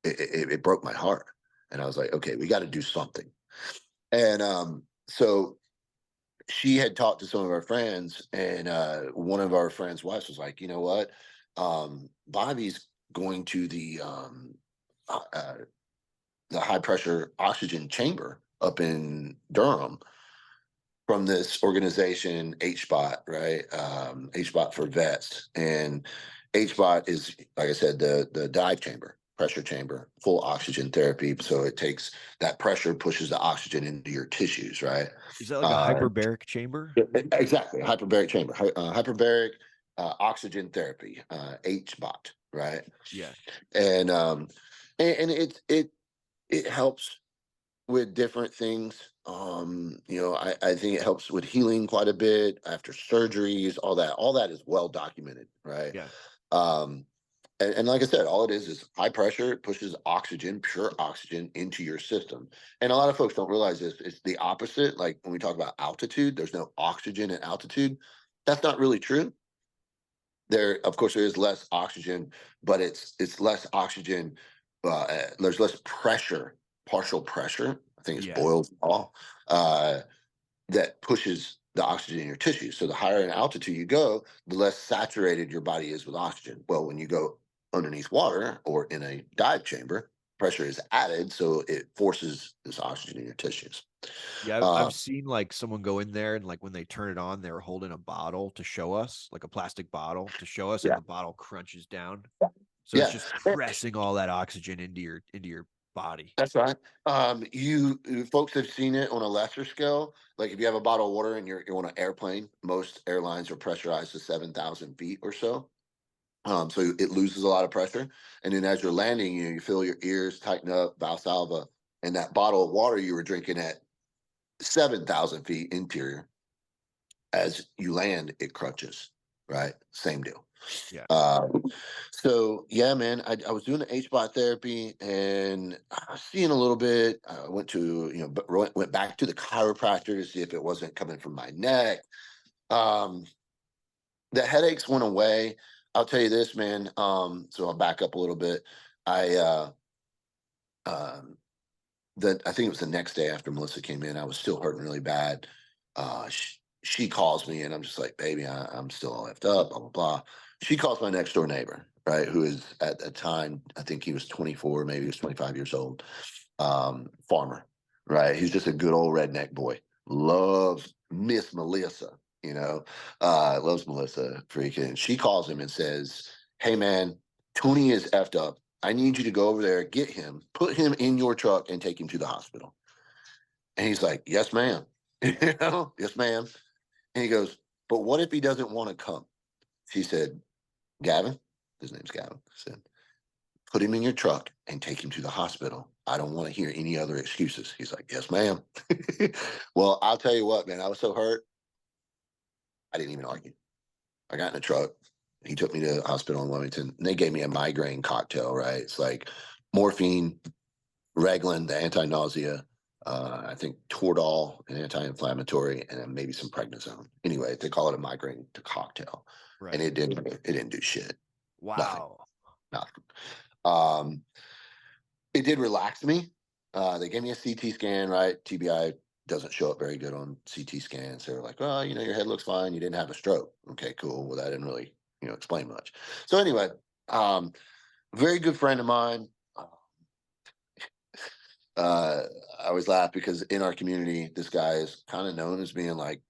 it broke my heart. And I was like, okay, we got to do something. And so she had talked to some of our friends, and one of our friends' wives was like, you know what? Bobby's going to uh, uh, the high pressure oxygen chamber up in Durham from this organization, HBOT, right? HBOT for vets. And HBOT is, like I said, the dive chamber, pressure chamber, full oxygen therapy. So it takes that pressure, pushes the oxygen into your tissues, right? Is that like a Uh, hyperbaric chamber? exactly, hyperbaric chamber, hyperbaric oxygen therapy, HBOT, right? Yeah. And and it helps with different things. I think it helps with healing quite a bit after surgeries, all that. All that is well documented, right? Yeah. Um, and like I said, all it is high pressure. It pushes oxygen, pure oxygen, into your system. And a lot of folks don't realize this. It's the opposite. Like when we talk about altitude, there's no oxygen at altitude. That's not really true. There, of course, there is less oxygen, but it's less oxygen. There's less pressure, partial pressure. I think it's Yeah. Boyle's law, uh, that pushes the oxygen in your tissues. So the higher in altitude you go, the less saturated your body is with oxygen. Well, when you go underneath water or in a dive chamber, pressure is added, so it forces this oxygen in your tissues. Yeah, I've Uh, seen like someone go in there and like when they turn it on, they're holding a bottle to show us, like a plastic bottle to show us, and yeah, the bottle crunches down. So it's yeah. just pressing all that oxygen into your body. That's right. You folks have seen it on a lesser scale. Like if you have a bottle of water and you're on an airplane, most airlines are pressurized to 7,000 feet or so. So it loses a lot of pressure, and then as you're landing, you feel your ears tighten up, Valsalva, and that bottle of water you were drinking at 7,000 feet interior. As you land, it crunches. Right, same deal. Yeah. Um, so yeah, man, I was doing the HBOT therapy and I was seeing a little bit. I went to, but went back to the chiropractor to see if it wasn't coming from my neck. Um, the headaches went away. I'll tell you this, man. So I'll back up a little bit. I um I think it was the next day after Melissa came in, I was still hurting really bad. She calls me and I'm just like, baby, I'm still all left up, blah, blah, blah. She calls my next door neighbor, right? Who is at the time, I think he was 24, maybe he was 25 years old, farmer, right? He's just a good old redneck boy. Loves Miss Melissa, loves Melissa freaking. She calls him and says, hey, man, Tony is effed up. I need you to go over there, get him, put him in your truck, and take him to the hospital. And he's like, yes, ma'am. Yes, ma'am. And he goes, but what if he doesn't want to come? She said, Gavin, his name's Gavin, said, put him in your truck and take him to the hospital. I don't want to hear any other excuses. He's like, yes, ma'am. Well, I'll tell you what, man, I was so hurt. I didn't even argue. I got in the truck. He took me to the hospital in Wilmington, and they gave me a migraine cocktail, right? It's like morphine, Reglan, the anti-nausea, I think Toradol, an anti-inflammatory, and then maybe some prednisone. Anyway, they call it a migraine cocktail, and Right. it didn't do shit, nothing, Wow. nothing. Um, it did relax me. They gave me a CT scan, right? TBI doesn't show up very good on CT scans. They were like, well, your head looks fine. You didn't have a stroke. Okay, cool. Well, that didn't really, explain much. So anyway, um, very good friend of mine. uh, I always laugh because in our community, this guy is kind of known as being like,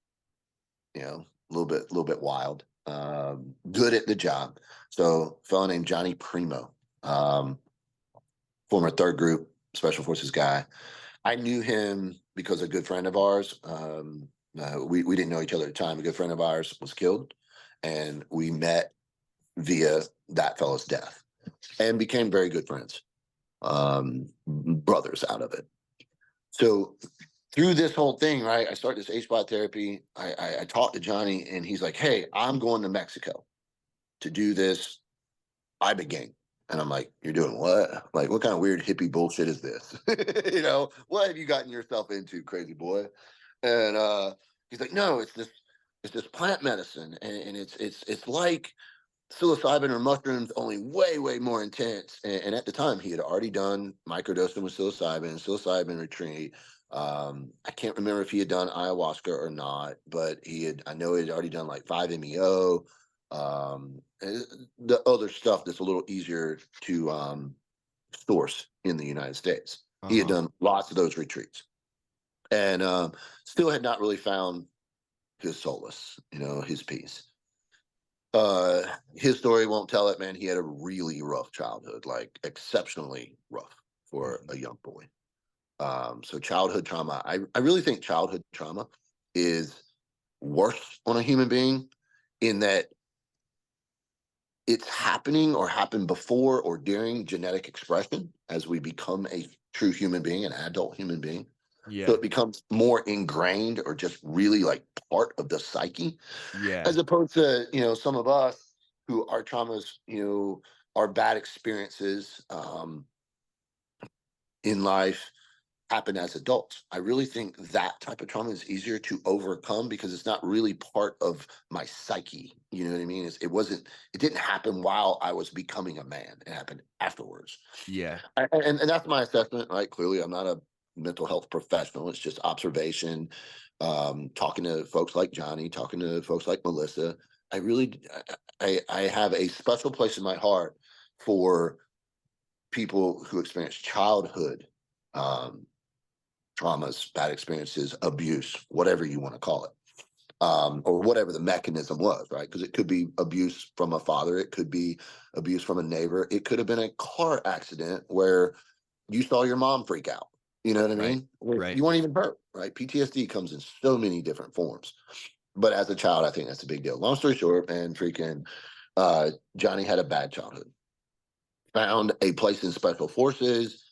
a little bit wild, good at the job. So, a fellow named Johnny Primo, um, former third group special forces guy. I knew him because a good friend of ours, we didn't know each other at the time. A good friend of ours was killed, and we met via that fellow's death and became very good friends, brothers out of it. So through this whole thing, right, I started this H-spot therapy. I talked to Johnny, and he's like, "Hey, I'm going to Mexico to do this Ibogaine." And I'm like, "You're doing what? Like, what kind of weird hippie bullshit is this? What have you gotten yourself into, crazy boy?" And he's like, "No, it's this plant medicine, and it's like psilocybin or mushrooms, only way more intense." And at the time, he had already done microdosing with psilocybin retreat. I can't remember if he had done ayahuasca or not, but I know he had already done like 5-MeO, the other stuff that's a little easier to source in the United States. He had Uh-huh. done lots of those retreats, and still had not really found his solace, his peace. His story won't tell it, man. He had a really rough childhood, like exceptionally rough for Mhm. a young boy. So childhood trauma, I really think childhood trauma is worse on a human being in that it's happening or happened before or during genetic expression as we become a true human being, an adult human being. So Yeah. it becomes more ingrained or just really like part of the psyche, Yeah. as opposed to, some of us who our traumas, our bad experiences in life happen as adults. I really think that type of trauma is easier to overcome because it's not really part of my psyche. You know what I mean? It didn't happen while I was becoming a man. It happened afterwards. Yeah. And that's my assessment, right? Clearly, I'm not a mental health professional. It's just observation, talking to folks like Johnny, talking to folks like Melissa. I really, I have a special place in my heart for people who experience childhood um, traumas, bad experiences, abuse, whatever you want to call it, or whatever the mechanism was, right? Because it could be abuse from a father, it could be abuse from a neighbor, it could have been a car accident where you saw your mom freak out. You know what I Right. mean? Where Right. you weren't even hurt, right? PTSD comes in so many different forms. But as a child, I think that's a big deal. Long story short, man, freaking Johnny had a bad childhood. Found a place in special forces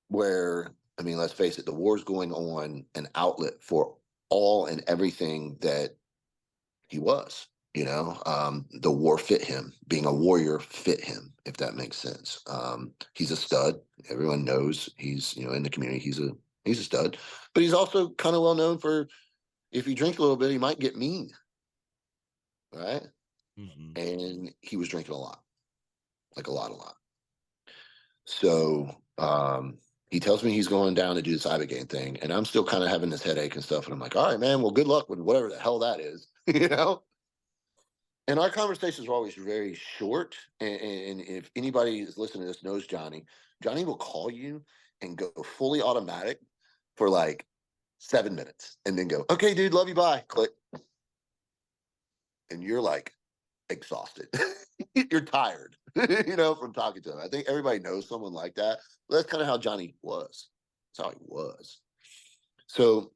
where, I mean, let's face it, the war's going on, an outlet for all and everything that he was. The war fit him. Being a warrior fit him, if that makes sense. He's a stud. Everyone knows he's, in the community, he's a stud. But he's also kind of well known for, if he drinks a little bit, he might get mean, right? Mhm. And he was drinking a lot, like a lot. So he tells me he's going down to do this Ibogaine thing, and I'm still kind of having this headache and stuff. And I'm like, all right, man, well, good luck with whatever the hell that is, And our conversations were always very short. And if anybody is listening to this knows Johnny, Johnny will call you and go fully automatic for like 7 minutes and then go, "Okay, dude, love you, bye." Click. And you're like exhausted. You're tired, from talking to him. I think everybody knows someone like that. But that's kind of how Johnny was. That's how he was. So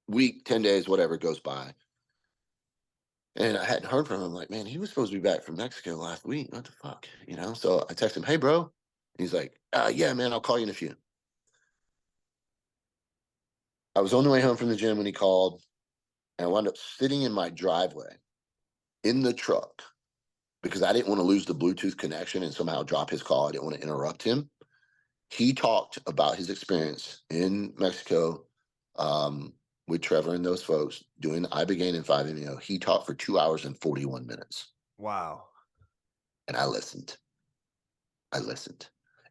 week, 10 days, whatever goes by. And I hadn't heard from him. I'm like, man, he was supposed to be back from Mexico last week. What the fuck? So I text him, "Hey, bro." He's like, "Yeah, man, I'll call you in a few." I was on the way home from the gym when he called, and I wound up sitting in my driveway in the truck because I didn't want to lose the Bluetooth connection and somehow drop his call. I didn't want to interrupt him. He talked about his experience in Mexico with Trevor and those folks doing Ibogaine and 5-MeO. He talked for 2 hours and 41 minutes, Wow. and I listened.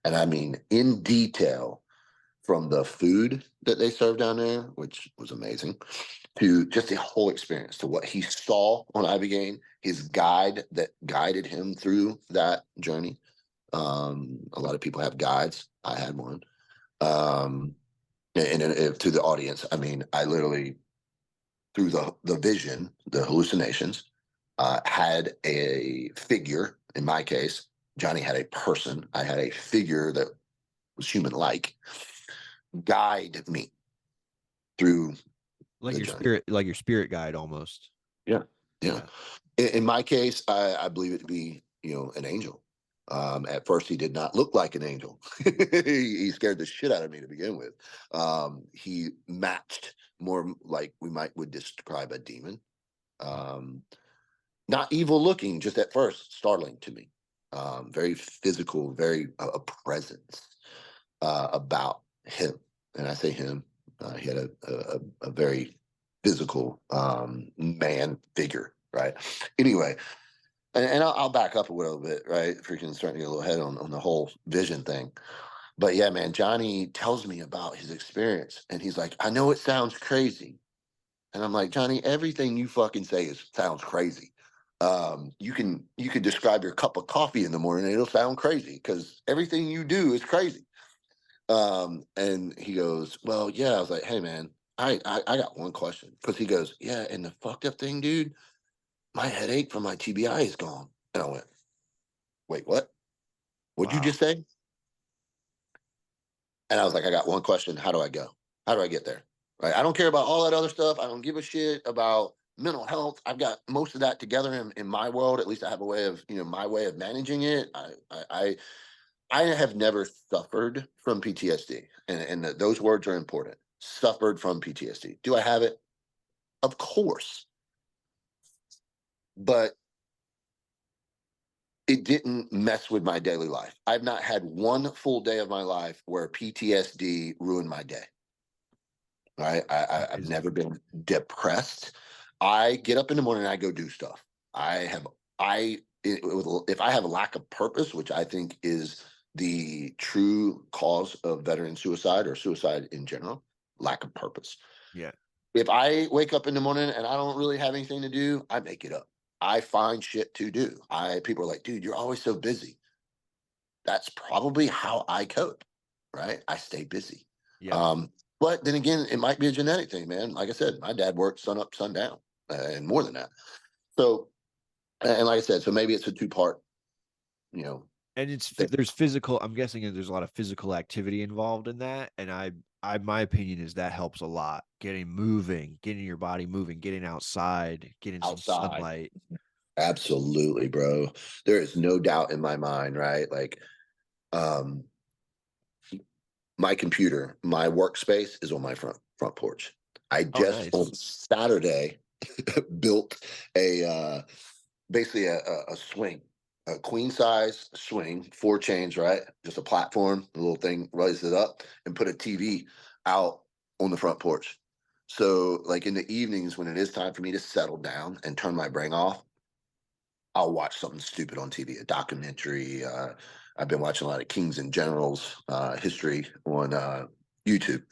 And I mean, in detail, from the food that they served down there, which was amazing, to just the whole experience, to what he saw on Ibogaine, his guide that guided him through that journey. A lot of people have guides. I had one. Um, and to the audience, I mean, I literally, through the vision, the hallucinations, had a figure. In my case, Johnny had a person. I had a figure that was human-like, guide me through Like the your journey. spirit, like your spirit guide almost. Yeah. Yeah. Yeah. In my case, I believe it to be, an angel. At first, he did not look like an angel. He scared the shit out of me to begin with. He matched more like we might would describe a demon. Um, Not evil looking, just at first startling to me. Very physical, very a presence about him. And I say him. He had a very physical man figure, right? Anyway, and I'll back up a little bit, right? Freaking starting to get a little head on the whole vision thing. But yeah, man, Johnny tells me about his experience, and he's like, "I know it sounds crazy," and I'm like, "Johnny, everything you fucking say sounds crazy. You could describe your cup of coffee in the morning, and it'll sound crazy because everything you do is crazy." And he goes, "Well, yeah." I was like, "Hey, man, I got one question," because he goes, "Yeah, and the fucked up thing, dude, my headache from my TBI is gone." And I went, "Wait, what? What'd you Wow. just say?" And I was like, "I got one question. How do I go? How do I get there? Right? I don't care about all that other stuff. I don't give a shit about mental health. I've got most of that together in my world. At least I have a way of, my way of managing it. I have never suffered from PTSD, and those words are important. Suffered from PTSD. Do I have it? Of course, but it didn't mess with my daily life. I've not had one full day of my life where PTSD ruined my day. Right? I've Amazing. never been depressed. I get up in the morning and I go do stuff. I have if I have a lack of purpose, which I think is the true cause of veteran suicide or suicide in general, lack of purpose. Yeah. If I wake up in the morning and I don't really have anything to do, I make it up. I find shit to do. I People are like, "Dude, you're always so busy." That's probably how I cope, right? I stay busy. Yeah. But then again, it might be a genetic thing, man. Like I said, my dad worked sun up, sun down, and more than that. So, and like I said, so maybe it's a two-part, you know, And thing there's physical, I'm guessing there's a lot of physical activity involved in that, and my opinion is that helps a lot. Getting moving, getting your body moving, getting outside, getting some outside. sunlight. Absolutely, bro. There is no doubt in my mind, right? Like, um, my computer, my workspace is on my front porch. I Oh, just nice. on Saturday built a basically a swing, a queen size swing, 4 chains, right? Just a platform, a little thing, raise it up, and put a TV out on the front porch. So, like in the evenings when it is time for me to settle down and turn my brain off, I'll watch something stupid on TV, a documentary. I've been watching a lot of Kings and Generals history on YouTube.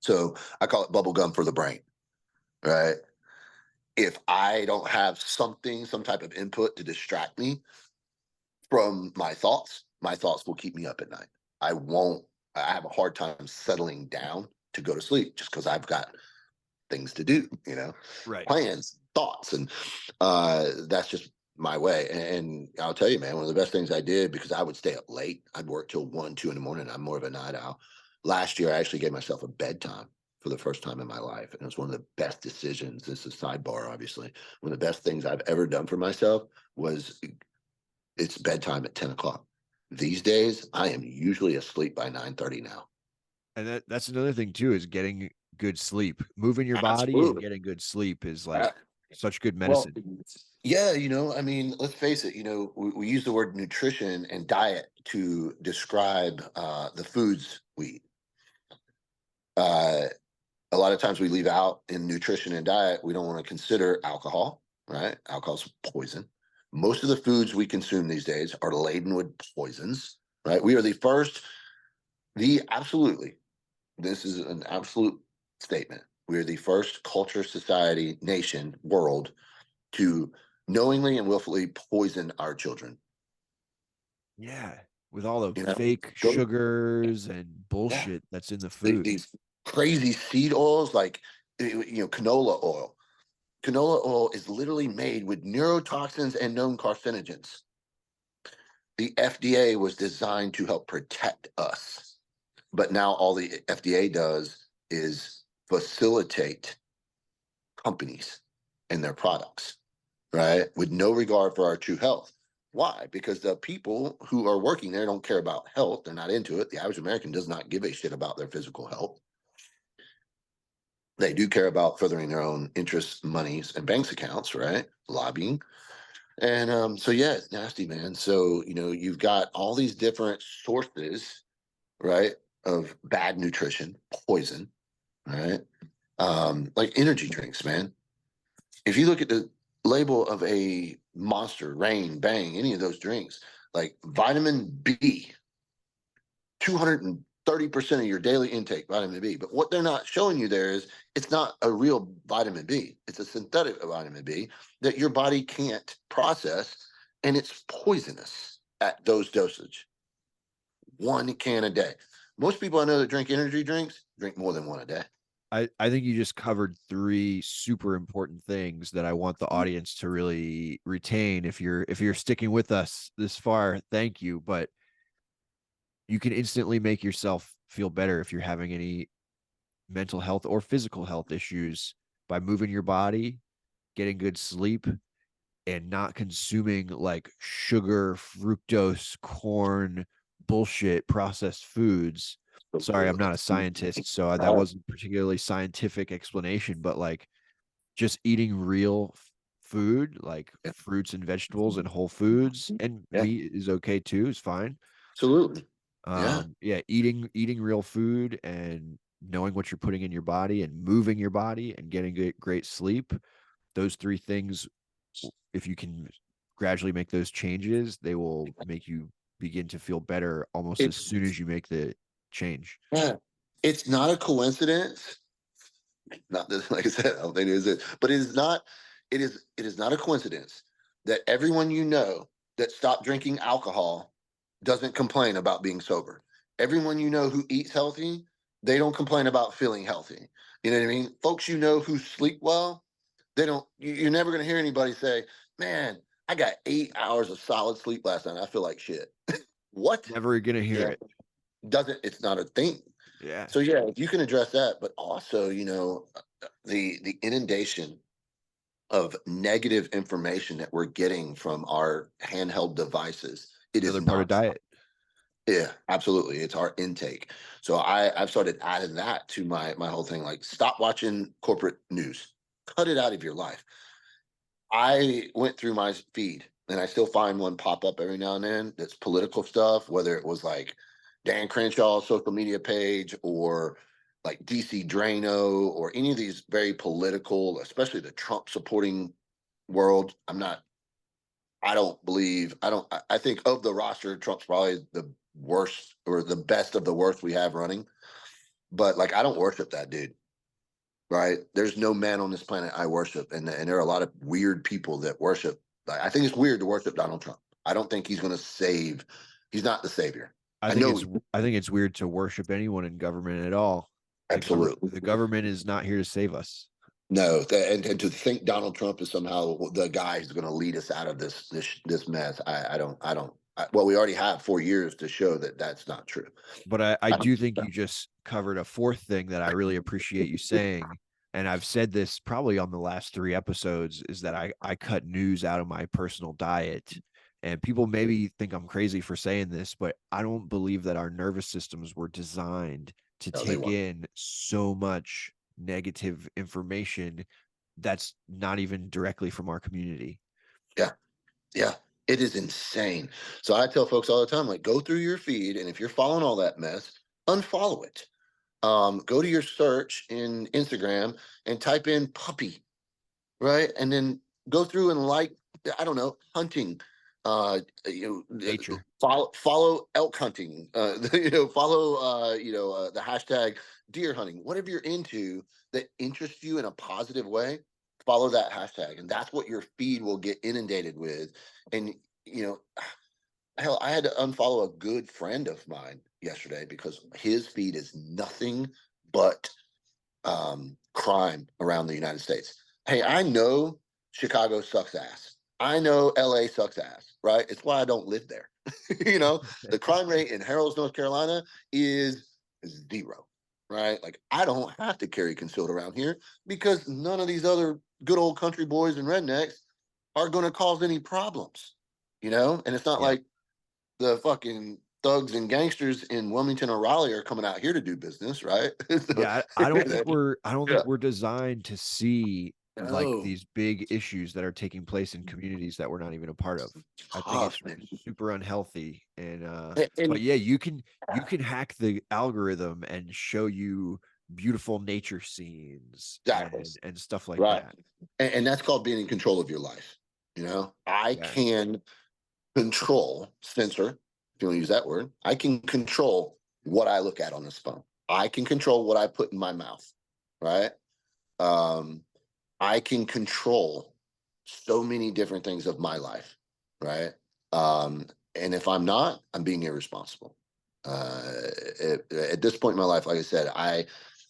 So I call it bubble gum for the brain, right? If I don't have something, some type of input to distract me from my thoughts will keep me up at night. I won't, I have a hard time settling down to go to sleep just because I've got things to do, Right. plans, thoughts, and that's just my way. And I'll tell you, man, one of the best things I did because I would stay up late. I'd work till 1, 2 in the morning. I'm more of a night owl. Last year, I actually gave myself a bedtime for the first time in my life, and it was one of the best decisions. This is sidebar, obviously. One of the best things I've ever done for myself was it's bedtime at 10 o'clock. These days, I am usually asleep by 9:30 now. And that's another thing too, is getting good sleep. Moving your body and Absolutely. getting good sleep is like Uh, such good Well, medicine. yeah, I mean, let's face it, we use the word nutrition and diet to describe the foods we eat. Uh, a lot of times we leave out in nutrition and diet, we don't want to consider alcohol, right? Alcohol's poison. Most of the foods we consume these days are laden with poisons, right? We are absolutely, this is an absolute statement. We are the first culture, society, nation, world to knowingly and willfully poison our children. Yeah. With all the You know, fake go sugars and yeah, bullshit that's in the food. these crazy seed oils like canola oil. Canola oil is literally made with neurotoxins and known carcinogens. The FDA was designed to help protect us. But now all the FDA does is facilitate companies and their products, right? With no regard for our true health. Why? Because the people who are working there don't care about health. They're not into it. The average American does not give a shit about their physical health. They do care about furthering their own interests, monies, and banks accounts, right? Lobbying. And so, yeah, it's nasty, man. So, you've got all these different sources, right, of bad nutrition, poison, right? Like energy drinks, man. If you look at the label of a Monster, Rain, Bang, any of those drinks, like vitamin B, 230% of your daily intake, vitamin B. But what they're not showing you there is it's not a real vitamin B. It's a synthetic vitamin B that your body can't process, and it's poisonous at those dosage. 1 can a day. Most people I know that drink energy drinks drink more than one a day. I think you just covered three super important things that I want the audience to really retain. If you're sticking with us this far, thank you. But you can instantly make yourself feel better if you're having any mental health or physical health issues by moving your body, getting good sleep, and not consuming like sugar, fructose, corn, bullshit, processed foods. Sorry, I'm not a scientist, so that wasn't particularly scientific explanation, but like just eating real food, like Yeah, fruits and vegetables and whole foods, and yeah, meat is okay too, is fine. absolutely. Yeah, Yeah, eating real food and knowing what you're putting in your body and moving your body and getting great sleep. Those three things, if you can gradually make those changes, they will make you begin to feel better almost as it's soon as you make the change. yeah, it's not a coincidence. Not that, like I said, I don't think it is it, but it is not. It is not a coincidence that everyone that stopped drinking alcohol doesn't complain about being sober. Everyone who eats healthy, they don't complain about feeling healthy. You know what I mean? Folks who sleep well, they don't. You're never going to hear anybody say, "Man, I got 8 hours of solid sleep last night. I feel like shit." What? Never gonna hear Yeah, it. doesn't. It's not a thing. Yeah. So yeah, if you can address that, but also the inundation of negative information that we're getting from our handheld devices, it is Another part of not. diet. Yeah, absolutely. It's our intake. So I've started adding that to my whole thing. Like, stop watching corporate news. Cut it out of your life. I went through my feed and I still find one pop up every now and then that's political stuff, whether it was like Dan Crenshaw's social media page or like DC Drano or any of these very political, especially the Trump supporting world. I don't believe, I think of the roster, Trump's probably the worst or the best of the worst we have running. But like, I don't worship that dude, right? There's no man on this planet I worship, and there are a lot of weird people that worship. I think it's weird to worship Donald Trump. I don't think he's going to save. He's not the savior. I I think know. it's I think it's weird to worship anyone in government at all. Absolutely. The government is not here to save us. No, and to think Donald Trump is somehow the guy who's going to lead us out of this mess, well, we already have 4 years to show that that's not true. But I I, do think you just covered a fourth thing that I really appreciate you saying. And I've said this probably on the last three episodes is that I cut news out of my personal diet. And people maybe think I'm crazy for saying this, but I don't believe that our nervous systems were designed to no, they take won't. in so much negative information that's not even directly from our community. Yeah, yeah, it is insane. So I tell folks all the time, like, go through your feed, and if you're following all that mess, unfollow it. Go to your search in Instagram and type in puppy, right? And then go through and, like, I don't know, hunting. Nature. Follow elk hunting. Follow the hashtag deer hunting. Whatever you're into that interests you in a positive way, follow that hashtag, and that's what your feed will get inundated with. And you know, hell, I had to unfollow a good friend of mine yesterday because his feed is nothing but crime around the United States. Hey, I know Chicago sucks ass. I know LA sucks ass, right? It's why I don't live there. The crime rate in Harrows, North Carolina is is zero, right? Like I don't have to carry concealed around here because none of these other good old country boys and rednecks are going to cause any problems, you know? And it's not Yep. like the fucking thugs and gangsters in Wilmington or Raleigh are coming out here to do business, right? So, Yeah, I don't think yeah. we're designed to see like No, these big issues that are taking place in communities that we're not even a part of. I think tough, it's man. super unhealthy. And but And yeah, you can hack the algorithm and show you beautiful nature scenes exactly. and stuff like Right. that. And that's called being in control of your life. You know, I Yeah. can control, censor, if you want to use that word, I can control what I look at on this phone. I can control what I put in my mouth. Right. Um, I can control so many different things of my life. Right. Um, and if I'm not, I'm being irresponsible. At this point in my life, like I said, I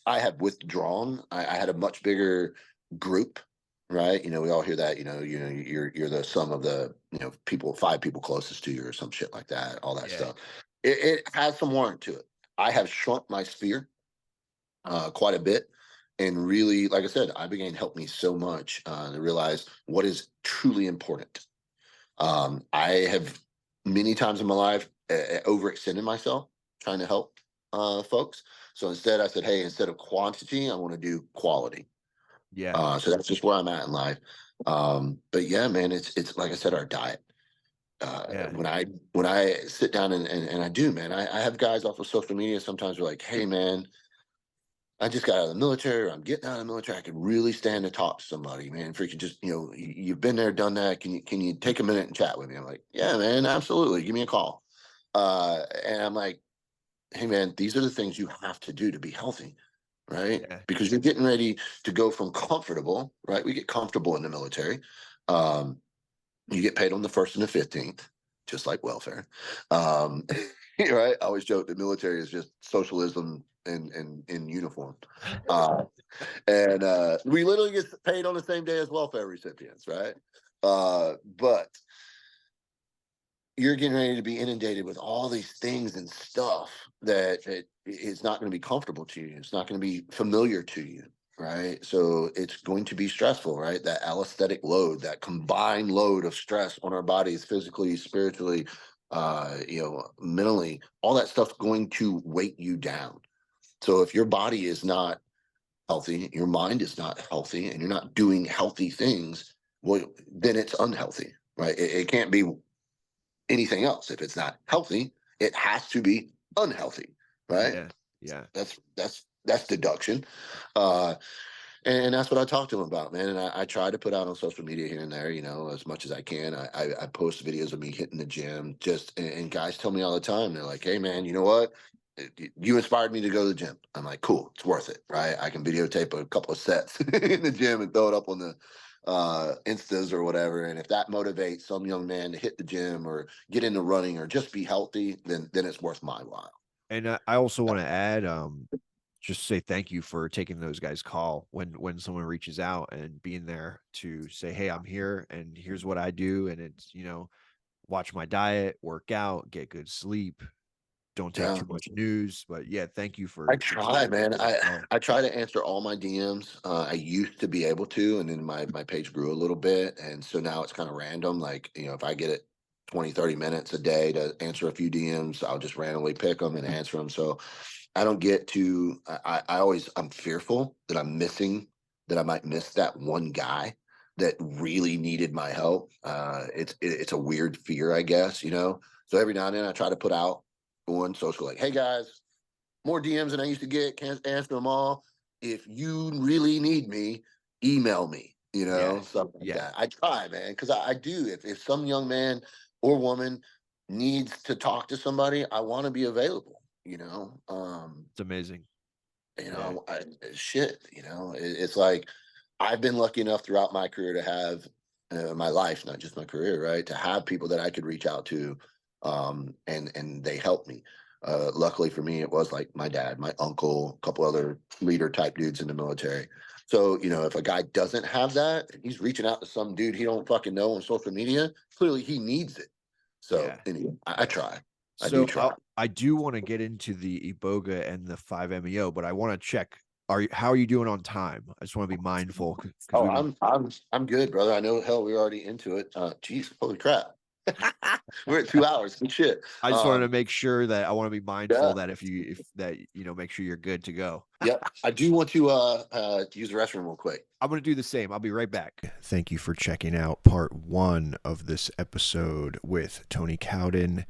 have withdrawn. I had a much bigger group, right? You know, we all hear that. You're the sum of the people, 5 people closest to you, or some shit like that. All that Yeah. stuff. It has some warrant to it. I have shrunk my sphere quite a bit, and really, like I said, Ibogaine helped me so much to realize what is truly important. I have many times in my life overextended myself trying to help folks. So instead, I said, hey, instead of quantity, I want to do quality. Yeah. So that's just where I'm at in life. But yeah, man, it's like I said, our diet. Yeah. When I sit down and I do, man, I have guys off of social media sometimes who are like, hey, man, I just got out of the military, or I'm getting out of the military. I could really stand to talk to somebody, man. Freaking just, you've been there, done that. Can you take a minute and chat with me? I'm like, yeah, man, absolutely. Give me a call. And I'm like, hey, man, these are the things you have to do to be healthy, right? Yeah. Because you're getting ready to go from comfortable, right? We get comfortable in the military. Um, you get paid on the 1st and the 15th, just like welfare. Um, right? I always joke the military is just socialism in uniform. Uh, and we literally get paid on the same day as welfare recipients, right? But you're getting ready to be inundated with all these things and stuff that it is not going to be comfortable to you. It's not going to be familiar to you, right? So it's going to be stressful, right? That allostatic load, that combined load of stress on our bodies, physically, spiritually, mentally, all that stuff going to weight you down. So if your body is not healthy, your mind is not healthy, and you're not doing healthy things, well, then it's unhealthy, right? It can't be anything else. If it's not healthy, it has to be unhealthy, right? Yeah. Yeah. That's deduction. Uh, and that's what I talk to them about, man. And I try to put out on social media here and there, as much as I can. I post videos of me hitting the gym, and guys tell me all the time, they're like, hey, man, you know what? You inspired me to go to the gym. I'm like, cool, it's worth it, right? I can videotape a couple of sets in the gym and throw it up on the instas or whatever. And if that motivates some young man to hit the gym or get into running or just be healthy, then it's worth my while. And I also want to add, just say thank you for taking those guys' call when someone reaches out and being there to say, hey, I'm here and here's what I do. And it's, watch my diet, work out, get good sleep, don't take Yeah. too much news. But yeah, thank you I for try, taking man. those I calls. I try to answer all my DMs. I used to be able to, and then my page grew a little bit, and so now it's kind of random. Like, if I get it 20, 30 minutes a day to answer a few DMs, I'll just randomly pick them and answer them. So I don't get to. I'm fearful that that I might miss that one guy that really needed my help. It's a weird fear, I guess. So every now and then I try to put out on social like, hey guys, more DMs than I used to get. Can't answer them all. If you really need me, email me. Yeah. Stuff like Yeah. that. I try, man, because I do. If some young man or woman needs to talk to somebody, I want to be available. It's amazing. You Yeah. know, shit. It's like I've been lucky enough throughout my career to have my life, not just my career, right? To have people that I could reach out to, and they help me. Luckily for me, it was like my dad, my uncle, a couple other leader type dudes in the military. So if a guy doesn't have that, he's reaching out to some dude he don't fucking know on social media. Clearly, he needs it. So Yeah. anyway, I Yeah. try. I do So try. I do want to get into the Iboga and the 5-MeO, but I want to check. How are you doing on time? I just want to be mindful because Oh, we've been. I'm good, brother. I know hell we're already into it. Geez, holy crap. We're at 2 hours. Good shit. I just wanted to make sure that I want to be mindful Yeah, that if that make sure you're good to go. yeah. I do want to use the restroom real quick. I'm going to do the same. I'll be right back. Thank you for checking out part 1 of this episode with Tony Cowden.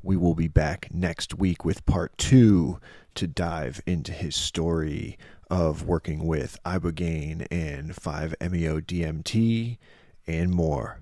We will be back next week with part 2 to dive into his story of working with Ibogaine and 5-MeO DMT and more.